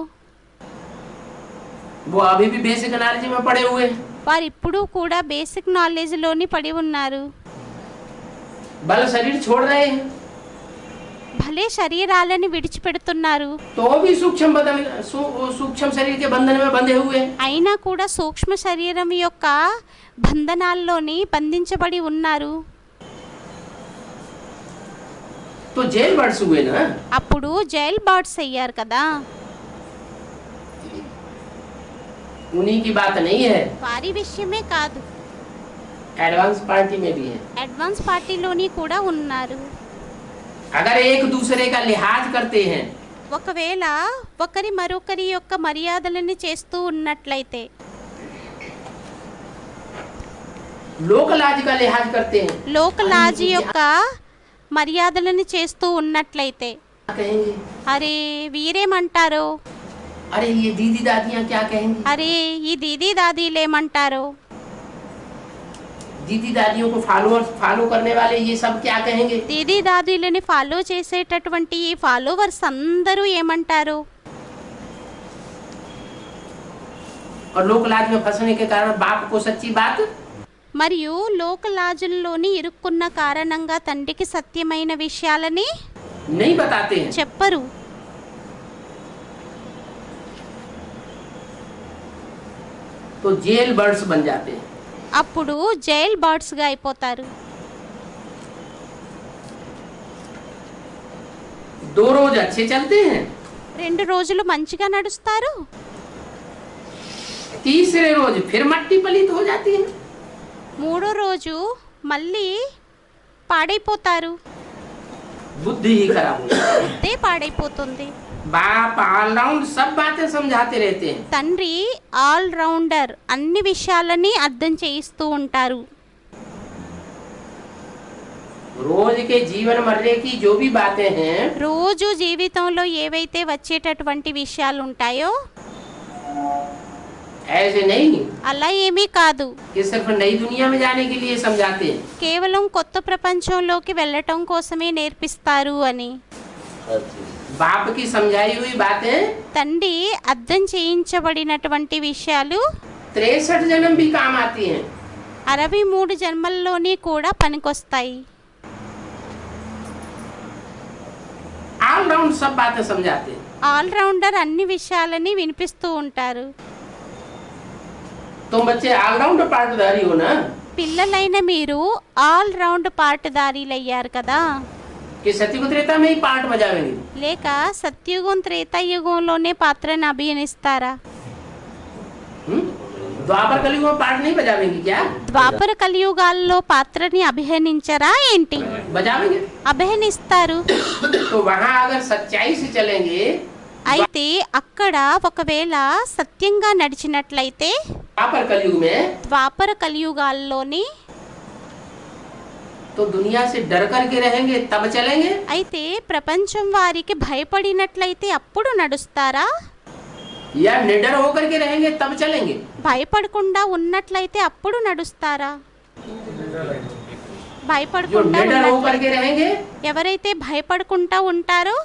वो अभी भी बेसिक नॉलेज में पड़े हुए हैं। వారు ఇప్పుడు కూడా బేసిక్ నాలెడ్జ్లోని పడి ఉన్నారు. बल शरीर छोड़ रहे हैं భలే శరీరాలని విడిచిపెడుతున్నారు, तो भी सूक्ष्म शरीर के बंधन में बंधे हुए हैं। అయినా కూడా సూక్ష్మ శరీరం యొక్క బంధనాల్లోని బంధించబడి ఉన్నారు. तो जेल बर्ड्स हुए ना। అప్పుడు జైల్ బర్డ్స్ అయ్యారు కదా. उन्हीं की बात नहीं है, వారి విషయమే కాదు, एडवांस पार्टी में भी है। అడ్వాన్స్ పార్టీలోని కూడా ఉన్నారు. अगर एक दूसरे का लिहाज करते हैं, ఒకవేళ ఒకరి మరొకరి యొక్క మర్యాదలని చేస్తూ ఉన్నట్లయితే, लोक लाज का लिहाज करते हैं, లోకలాజీ యొక్క మర్యాదలని చేస్తూ ఉన్నట్లయితే, कहेंगे అరే వీరేమంటారో, अरे ये दीदी दादियाँ क्या कहेंगी, అరే ఈ దీదీ దాదీలేమంటారో, दीदी दादियों को फॉलो करने वाले ये सब क्या कहेंगे। దీదీ దాదీలని ఫాలో చేసేటటువంటి ఈ ఫాలోవర్స్ అందరూ ఏమంటారు. और लोक लाज में फंसने के कारण बाप को सच्ची बात మరియు లోకలాజుల్లోని ఇరుక్కున్న కారణంగా తండ్రికి సత్యమైన విషయాలని नहीं बताते हैं। చెప్పరు. तो जेल बर्ड्स बन जाते हैं। అప్పుడు జైల్ బర్డ్స్గా అయిపోతారు. 2 रोज अच्छे चलते हैं, 2 రోజులు మంచిగా నడుస్తారు, तीसरे रोज फिर मट्टी पलीत हो जाती है। 3వ రోజు మళ్ళీ పాడైపోతారు, बुद्धि ही खराब हो जाती है। బుద్ధే పాడైపోతుంది. बाप ऑलराउंड सब बातें समझाते रहते हैं, తండ్రి ఆల్ రౌండర్, అన్ని విషయాలని అర్థం చేయిస్తూ ఉంటారు. रोज के जीवन मरने की जो भी बातें हैं రోజు జీవితంలో ఏవైతే వచ్చేటటువంటి విషయాలు ఉంటాయో ऐसे नहीं అలా ఏమీ కాదు, कि सिर्फ नई दुनिया में जाने के लिए समझाते हैं। కేవలం కొత్త ప్రపంచంలోకి వెళ్ళటం కోసమే నేర్పిస్తారు అని. हर चीज बाप की समझाई हुई बातें తండ్రి అర్థం చేయించబడినటువంటి విషయాలు 63 जन्म भी काम आती हैं। 63 జన్మల్లోని కూడా పనికొస్తాయి. ऑलराउंड सब बातें समझाते हैं। ఆల్ రౌండర్ అన్ని విషయాలని వినిపిస్తూ ఉంటారు. तुम बच्चे ऑलराउंड पार्टदारी हो ना, పిల్లలైన మీరు ఆల్ రౌండ్ పాటదారీలయ్యారు కదా, कि सत्युग त्रेता में ही पार्ट बजावेंगे। లేక సత్యుగం త్రేతాయుగంలోనే పాత్రను అభినయిస్తారా? द्वापर कलयुग में पार्ट नहीं बजावेंगे क्या? ద్వాపర కలియుగాల్లో పాత్రని అభినయించరా ఏంటి? बजावेंगे। అభినయిస్తారు. तो वहाँ अगर सच्चाई से चलेंगे అయితే అక్కడ ఒకవేళ సత్యంగా నడిచినట్లయితే द्वापर कलयुग में, ద్వాపర కలియుగాల్లోని तो दुनिया से डर करके रहेंगे तब चलेंगे, అయితే ప్రపంచం వారికి భయపడినట్లయితే అప్పుడు నడుస్తారా? या निडर होकर के रहेंगे तब चलेंगे। భయపడకుండా ఉన్నట్లయితే అప్పుడు నడుస్తారా? जो భయపడకుండా निडर होकर ఉన్నట్లయితే, के रहेंगे ఎవరైతే భయపడకుండా ఉంటారో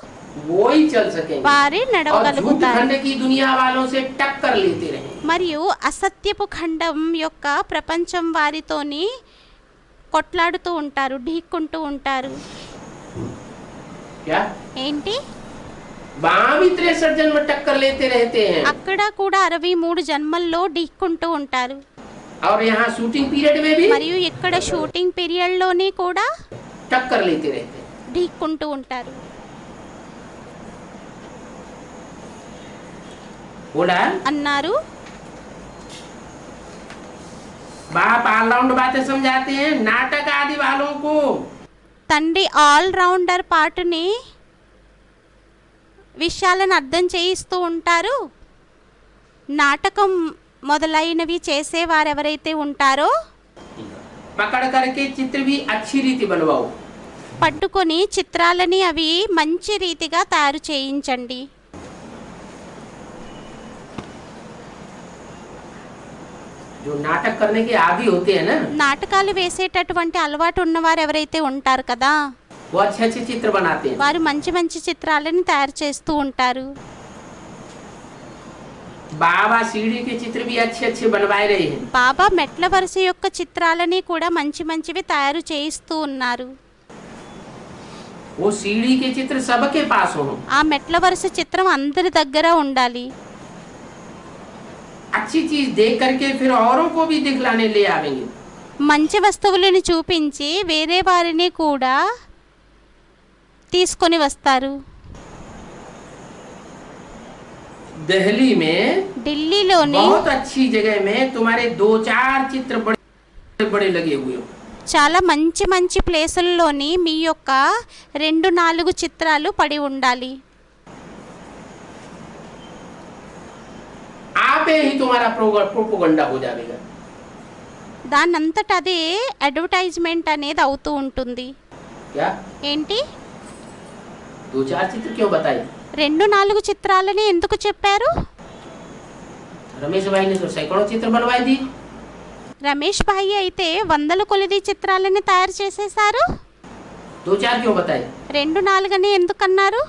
वो ही चल सकेंगे, వారే और झूठ నడవగలుగుతారు. खंड की दुनिया वालों से टक्कर लेते रहेंगे। మరియు అసత్యపు ఖండం యొక్క ప్రపంచం వారితోని కొట్లాడుతూ ఉంటారు, ఢీక్కుంటూ ఉంటారు. क्या ఏంటి? वहाँ भी 63 जन्म टक्कर लेते रहते हैं, అక్కడ కూడా 63 జన్మల్లో ఢీక్కుంటూ ఉంటారు. और यहाँ शूटिंग पीरियड में भी మరియు ఇక్కడ షూటింగ్ పీరియడ్లోని కూడా टक्कर लेते रहते हैं। ఢీక్కుంటూ ఉంటారు. बोला అన్నారు बाप ऑलराउंड बातें समझाते हैं नाटक आदि वालों को। తండ్రి ఆల్ రౌండర్ పార్ట్ని విషయాలను అర్థం చేయిస్తూ ఉంటారు. నాటకం మొదలైనవి చేసేవారు ఎవరైతే ఉంటారో पकड़ करके चित्र भी अच्छी रीति बनवाओ, పట్టుకొని చిత్రాలని అవి మంచి రీతిగా తయారు చేయించండి. जो नाटक करने के आदी होते हैं ना, నాటకాలు వేసేటటువంటి అలవాటు ఉన్నవారు ఎవరైతే ఉంటారు కదా, वो अच्छे अच्छे चित्र बनाते हैं। వారు మంచి మంచి చిత్రాలని తయారు చేస్తూ ఉంటారు. बाबा सीढ़ी के चित्र भी अच्छे अच्छे बनवाए रहे हैं। బాబా మెట్ల వరుస యొక్క చిత్రాలని కూడా మంచి మంచివి తయారు చేయిస్తూ ఉన్నారు. वो सीढ़ी के चित्र सबके पास हो, ఆ మెట్ల వరుస చిత్రం అందరి దగ్గర ఉండాలి. अच्छी चीज देख करके फिर औरों को भी दिखलाने ले आवेंगे। మంచి వస్తువులను చూపించి వేరే వారిని కూడా తీసుకొని వస్తారు. दिल्ली में ఢిల్లీలోని बहुत अच्छी जगह में तुम्हारे 2-4 चित्र बड़े बड़े लगे हुए हो। చాలా మంచి మంచి ప్లేసుల్లోని మీ యొక్క 2-4 చిత్రాలు పడి ఉండాలి. आपे ही तुम्हारा प्रोपोगंडा हो जाएगा। దానంతట అదే అడ్వర్టైజ్మెంట్ అనేది అవుతూ ఉంటుంది. क्या ఏంటి? 2-4 चित्र क्यों बताए? 2-4 చిత్రాలని ఎందుకు చెప్పారు? रमेश भाई ने तो सैकड़ों चित्र बनवाई थी। రమేష్ భాయి అయితే 100 కొలది చిత్రాలని తయారు చేసేశారు. 2-4 क्यों बताए? 2-4 అని ఎందుకన్నారు?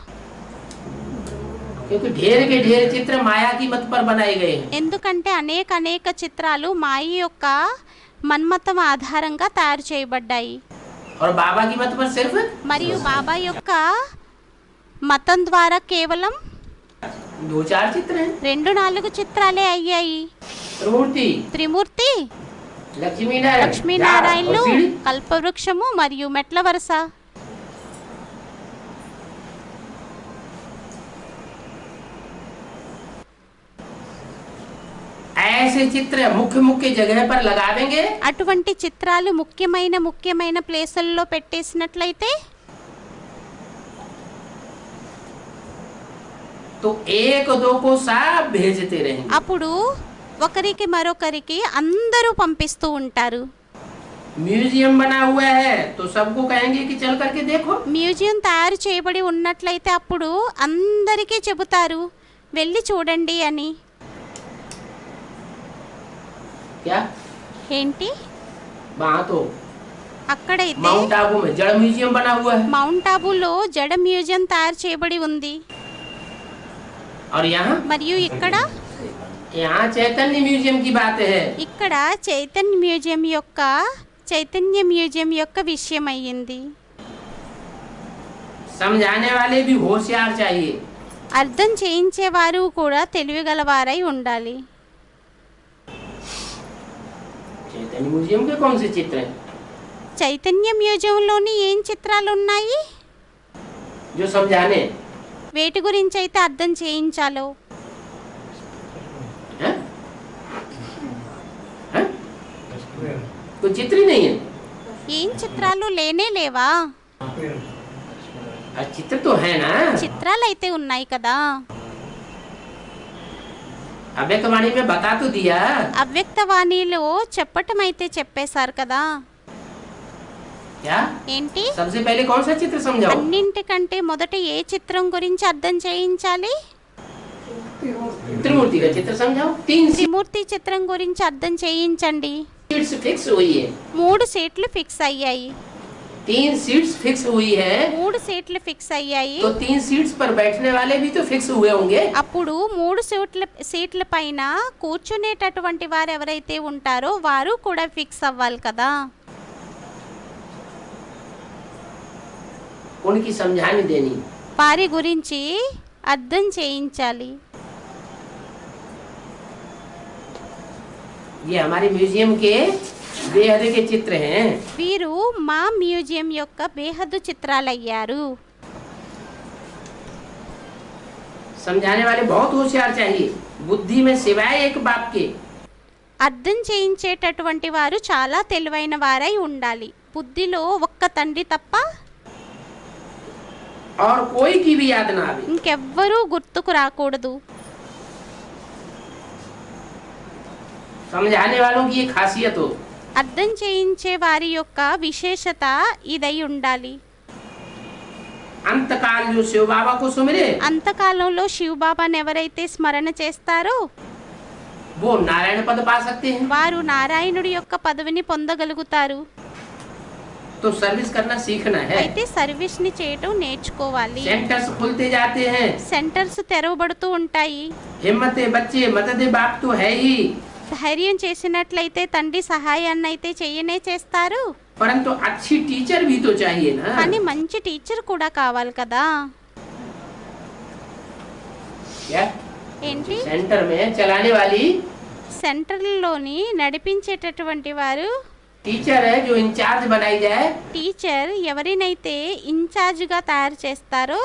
क्योंकि ढेर के ढेर चित्र माया की मत पर बनाए गए हैं। ఎందుకంటే అనేక చిత్రాలు మాయ యొక్క మన్మతం ఆధారంగా తయారు చేయబడ్డాయి. और बाबा की मत पर सिर्फ మరియు బాబా యొక్క మతం ద్వారా కేవలం 2-4 चित्र हैं। 2-4 చిత్రాలే అయ్యాయి. त्रिमूर्ति, త్రిమూర్తి, लक्ष्मी नारायण, లక్ష్మీనారాయణలు, और सीढ़ी। కల్పవృక్షము మరియు మెట్ల వరుస. ऐसे चित्र मुख्य मुख्य जगह पर लगावेंगे అటువంటి చిత్రాలు ముఖ్యమైన ప్లేసుల్లో పెట్టేసినట్లయితే तो एक दो को सब भेजते रहेंगे। అప్పుడు ఒకరికి మరొకరికి అందరూ పంపిస్తూ ఉంటారు. म्यूजियम बना हुआ है तो सबको कहेंगे कि चल करके देखो। మ్యూజియం తయారు చేయబడి ఉన్నట్లయితే అప్పుడు అందరికీ చెబుతారు వెళ్ళి చూడండి అని. क्या ఏంటి वहाँ तो అక్కడైతే माउंट आबू में जड़ म्यूजियम बना हुआ है, మౌంట్ ఆబూలో జడ మ్యూజియం తయారు చేయబడి ఉంది. और यहाँ మరియు ఇక్కడ चैतन्य म्यूजियम की बात है। ఇక్కడ చైతన్య మ్యూజియం యొక్క విషయం అయ్యింది. समझाने वाले भी होशियार चाहिए। అర్థం చేయించేవారు కూడా తెలివిగలవారై ఉండాలి. चैतन्य म्यूजियम के कौन से चित्र हैं చైతన్య మ్యూజియంలోని ఏం చిత్రాలు ఉన్నాయి, जो समझाने వేటి గురించి అయితే అర్థం చేయించాలో. हैं? हैं? कोई चित्र ही नहीं है। ఏం చిత్రాలు లేనే లేవా? चित्र तो है ना। చిత్రాలు అయితే ఉన్నాయి కదా. अव्यक्तवाणी में बता तो दिया। అవ్యక్తవాణిలో చెప్పటం అయితే చెప్పేశారు కదా. क्या ఏంటి सबसे पहले कौन सा चित्र समझाओ? అన్నింటికంటే మొదట ఏ చిత్రం గురించి అర్థం చేయించాలి? त्रिमूर्ति का चित्र समझाओ। 3 త్రిమూర్తి చిత్రం గురించి అర్థం చేయించండి. सीट्स फिक्स हुई है। 3 సీట్లు ఫిక్స్ అయ్యాయి. 3 सीट्स फिक्स हुई है 3 సీట్లు ఫిక్స్ అయ్యాయి. तो 3 सीट्स पर बैठने वाले भी तो फिक्स हुए होंगे। అప్పుడు 3 సీట్ల పైన కూర్చునేటటువంటి వారు ఎవరైతే ఉంటారో వారు కూడా ఫిక్స్ అవ్వాలి కదా. उनकी समझानी देनी। వారి గురించి అర్థం చేయించాలి. ये हमारे म्यूजियम के बेहद के चित्र हैं। వీరు మా మ్యూజియం యొక్క బేహద్దు చిత్రాలయ్యారు. समझाने वाले बहुत होशियार चाहिए। बुद्धि में सिवाय एक बाप के అర్థం చేయించేటటువంటి వారు చాలా తెలివైన వారై ఉండాలి. బుద్ధిలో ఒక్క తండ్రి తప్ప और कोई की भी याद ना आवे। ఇంకెవ్వరూ గుర్తుకు రాకూడదు. समझाने वालों की ये खासियत हो। అర్థం చేయించే వారి యొక్క విశేషత ఇదై ఉండాలి. अंतकाल जो शिव बाबा को सुमिरे అంతకాలంలో శివబాబాను ఎవరైతే స్మరణ చేస్తారో वो नारायण पद पा सकते हैं। వారు నారాయణుడి యొక్క పదవిని పొందగలుగుతారు. तो सर्विस करना सीखना है। అయితే సర్వీస్ ని చేయటం నేర్చుకోవాలి. सेंटर्स खुलते जाते हैं। సెంటర్స్ తెరవబడుతూ ఉంటాయి. हिम्मते बच्चे मदद बाप तो है ही, ధైర్యం చేసినట్లయితే తండ్రి సహాయాన్ని అయితే చెయ్యనే చేస్తారు. परंतु अच्छी टीचर भी तो चाहिए ना। కానీ మంచి టీచర్ కూడా కావాలి కదా. क्या ఏంటి सेंटर में चलाने वाली సెంటర్లోని నడిపించేటటువంటి వారు टीचर है जो इंचार्ज बनाई जाए, టీచర్ ఎవరినైతే ఇన్ఛార్జ్గా తయారు చేస్తారో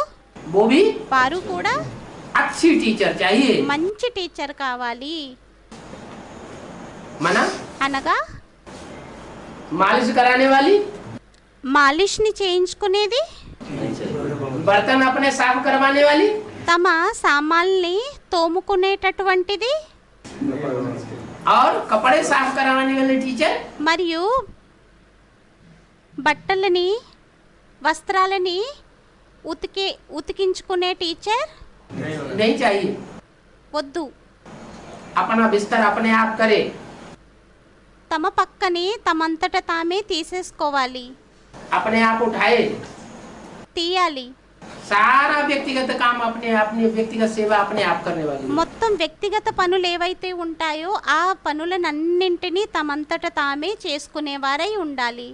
वो भी వారు కూడా अच्छी टीचर चाहिए। మంచి టీచర్ కావాలి. मना అనగా मालिश कराने वाली, మాలిష్ని చేయించుకునేది, नहीं चाहिए। बर्तन अपने साफ करवाने वाली, తమ సామాన్ని తోముకునేటటువంటిది, और कपड़े साफ करवाने वाले टीचर మరియు బట్టలని వస్త్రాలని ఉతికించుకునే టీచర్ नहीं चाहिए। వద్దు. अपना बिस्तर अपने आप करे, తమ పక్కని తమంతట తామే తీసేసుకోవాలి, अपने आप उठाए, తీయాలి. सारा व्यक्तिगत काम अपने अपनी व्यक्तिगत सेवा अपने आप करने वाली। మొత్తం వ్యక్తిగత పనులు ఏవైతే ఉంటాయో ఆ పనులనన్నింటినీ తమంతట తామే చేసుకునేవారై ఉండాలి.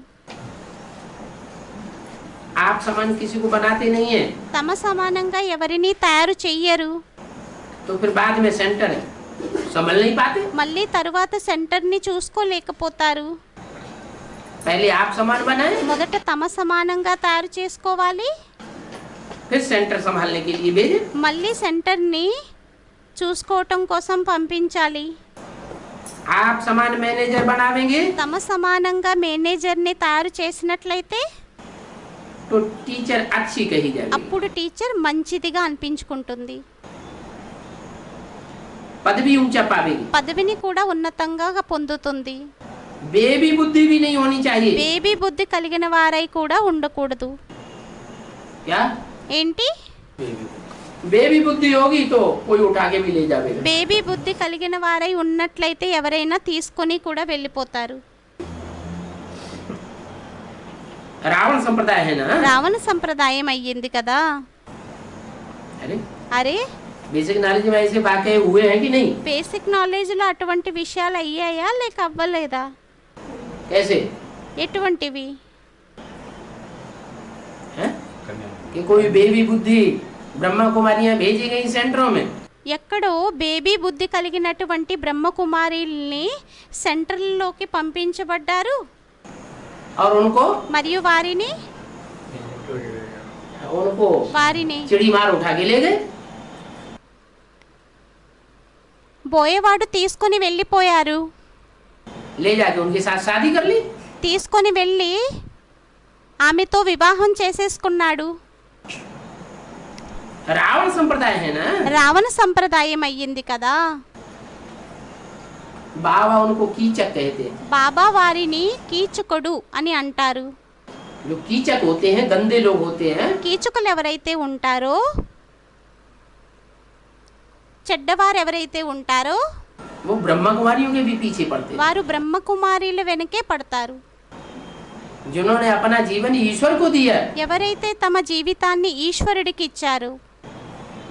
आप समान किसी को बनाते नहीं है తమ సమానంగా ఎవరిని తయారు చెయ్యరు. तो फिर बाद में सेंटर है। संभल नहीं पाते। మళ్ళీ తర్వాత సెంటర్ని చూసుకోలేకపోతారు. पहले आप समान बनाए, మొదట తమ సమానంగా తయారు చేసుకోవాలి, फिर सेंटर संभालने के लिए भेजे। మళ్ళీ సెంటర్ని చూసుకోవటం కోసం పంపించాలి. आप समान मैनेजर बनावेंगे తమ సమానంగా మేనేజర్ని తయారు చేసినట్లయితే तो टीचर अच्छी कही जाएगी, అప్పుడు టీచర్ మంచిదిగా అనిపించుకుంటుంది, पदवी ऊंचा पावेगी। పదవిని కూడా ఉన్నతంగా పొందుతుంది. बेबी बुद्धि भी नहीं होनी चाहिए। బేబీ బుద్ధి కలిగిన వారై కూడా ఉండకూడదు. क्या ఏంటి? बेबी बुद्धि होगी तो कोई उठा के भी ले जाएगा। బేబీ బుద్ధి కలిగిన వారై ఉన్నట్లయితే ఎవరైనా తీసుకొని కూడా వెళ్ళిపోతారు. रावण संप्रदाय है ना। రావణ సంప్రదాయం అయ్యింది కదా. अरे అరే, बेसिक नॉलेज में ऐसे वाकई हुए हैं कि नहीं? బేసిక్ నాలెడ్జ్లో అటువంటి విషయాలు అయ్యాయా లేక అవ్వలేదా? कैसे ఎటువంటివి? हैं? कि कोई बेबी बुद्धि ब्रह्मा कुमारियां भेजी गई सेंटरों में, ఎక్కడో బేబీ బుద్ధి కలిగినటువంటి బ్రహ్మకుమారిల్ని సెంటర్లోకి పంపించబడ్డారు और उनको మరియు వారిని चिड़ी मार उठा के ले गए। బోయేవాడు తీసుకొని వెళ్ళిపోయారు. ले जाके उनके साथ शादी कर ली। తీసుకొని వెళ్ళి ఆమెతో వివాహం చేసేసుకున్నాడు. रावण संप्रदाय है ना। రావణ సంప్రదాయం అయ్యింది కదా. बाबा उनको कीचक कहते हैं। బాబా వారిని కీచకుడు అని అంటారు. जो कीचक होते हैं, गंदे लोग होते हैं, కీచకులు ఎవరైతే ఉంటారో, చెడ్డవారు ఎవరైతే ఉంటారో वो ब्रह्मा कुमारियों के भी पीछे पड़ते हैं, వారు బ్రహ్మకుమారిల వెనకే పడతారు. जिन्होंने अपना जीवन ईश्वर को दिया, ఎవరైతే తమ జీవితాన్ని ఈశ్వరుడికి ఇచ్చారు,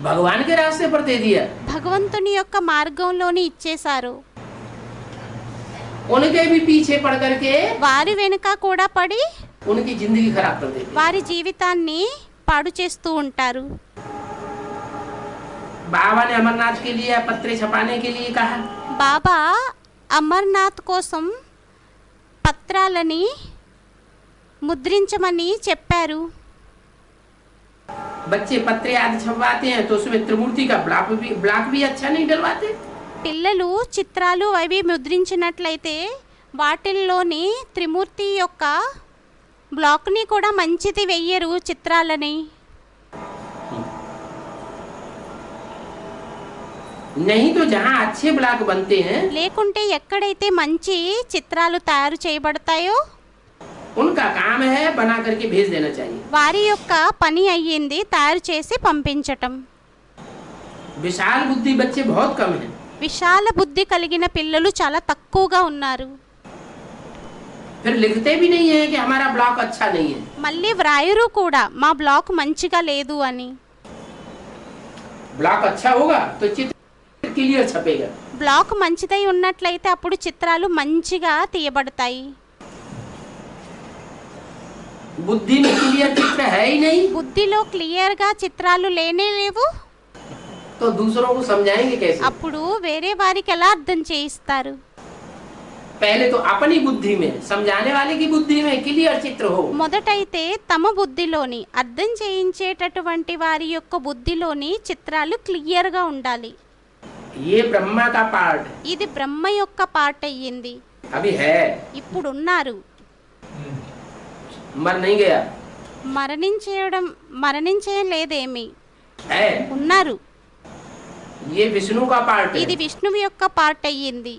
भगवान के रास्ते पर दे दिया, భగవంతుని యొక్క మార్గంలోని ఇచ్చేశారు, उनके भी पीछे पड़ करके వారి వెనుక కూడా పడి उनकी जिंदगी खराब कर देते हैं। వారి జీవితాన్ని పాడు చేస్తూ ఉంటారు. बाबा ने अमरनाथ के लिए पत्रे छपाने के लिए कहा, బాబా అమర్నాథ్ కోసం పత్రాలని ముద్రించమని చెప్పారు. बच्चे पत्रे आदि छपवाते हैं तो उसमें त्रिमूर्ति का ब्लॉक भी अच्छा नहीं डलवाते। పిల్లలు చిత్రాలు అవి ముద్రించినట్లయితే వాటిల్లోని త్రిమూర్తి యొక్క బ్లాక్ని కూడా మంచిది వెయ్యరు చిత్రాలని. नहीं तो जहाँ अच्छे ब्लॉक बनते हैं లేకుంటే ఎక్కడైతే మంచి చిత్రాలు తయారు చేయబడతాయో उनका काम है बना करके भेज देना चाहिए। వారి యొక్క పని అయ్యింది తయారు చేసి పంపించటం. विशाल बुद्धि बच्चे बहुत कम हैं। విశాల బుద్ధి కలిగిన పిల్లలు చాలా తక్కువగా ఉన్నారు. फिर लिखते भी नहीं है कि हमारा ब्लॉक अच्छा नहीं है। మళ్ళీ వ్రాయరు కూడా మా బ్లాక్ మంచిగా లేదు అని. ब्लॉक अच्छा होगा तो चित्र क्लियर छपेगा। బ్లాక్ మంచిదై ఉన్నట్లయితే అప్పుడు చిత్రాలు మంచిగా తీయబడతాయి. बुद्धि में क्लियर चित्र है ही नहीं బుద్ధిలో క్లియర్గా చిత్రాలు లేనే లేవు, तो दूसरों को समझाएंगे कैसे? అప్పుడు వేరే వారికి ఎలా అర్థం చేయిస్తారు? पहले तो अपनी बुद्धि में, समझाने वाले की बुद्धि में क्लियर चित्र हो। మొదటైతే తమ బుద్ధిలోని అర్థం చేయించేటటువంటి వారి యొక్క బుద్ధిలోని చిత్రాలు క్లియర్గా ఉండాలి. ये ब्रह्मा का पार्ट ఇది బ్రహ్మ యొక్క పార్ట్ అయ్యింది. अभी है, ఇప్పుడు ఉన్నారు, मर नहीं गया మరణించలేదేమి, है। ఉన్నారు. ये विष्णु का पार्ट ఇది है, విష్ణువు యొక్క పార్ట్ అయ్యింది,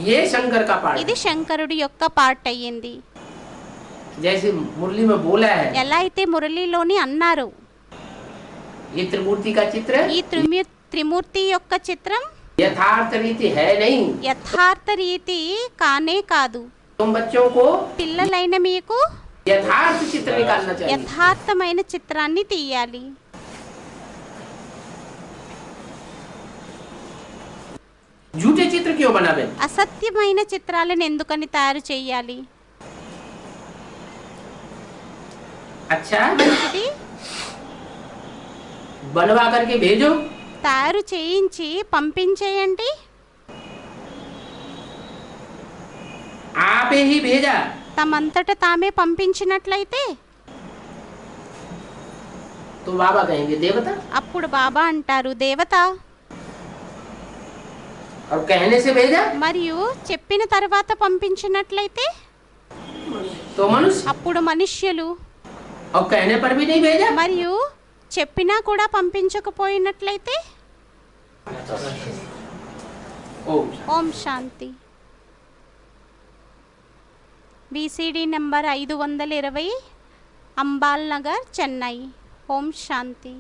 ये शंकर का पार्ट ఇది है। శంకరుడి యొక్క పార్ట్ అయ్యింది. जैसे मुरली में बोला है, ఎలా అయితే మురళిలోని అన్నారు, ये त्रिमूर्ति का चित्र ఈ త్రిమూర్తి యొక్క చిత్రం यथार्थ रीति है नहीं। యథార్థ రీతి కానే కాదు. तुम बच्चों को పిల్లలైన మీకు यथार्थ चित्र निकालना चाहिए। యథార్థమైన చిత్రాన్ని తీయాలి. झूठे चित्र क्यों बनावे? అసత్యమైన చిత్రాలను ఎందుకని తయారు చేయాలి? अच्छा మంచిది, बनवा करके भेजो, తయారు చేయించి పంపించేయండి. आपे ही भेजा తమంతట తామే పంపించినట్లయితే तो बाबा कहेंगे देवता, అప్పుడు బాబా అంటారు దేవత. और कहने से भेजा మరియు చెప్పిన తర్వాత పంపించినట్లయితే तो मनुष्य, అప్పుడు మనుష్యులు. और कहने पर भी नहीं भेजा మరియు చెప్పినా కూడా పంపించకపోయినట్లయితే ओम ఓం శాంతి. BCD number 520, Ambal Nagar, Chennai. ఓం శాంతి.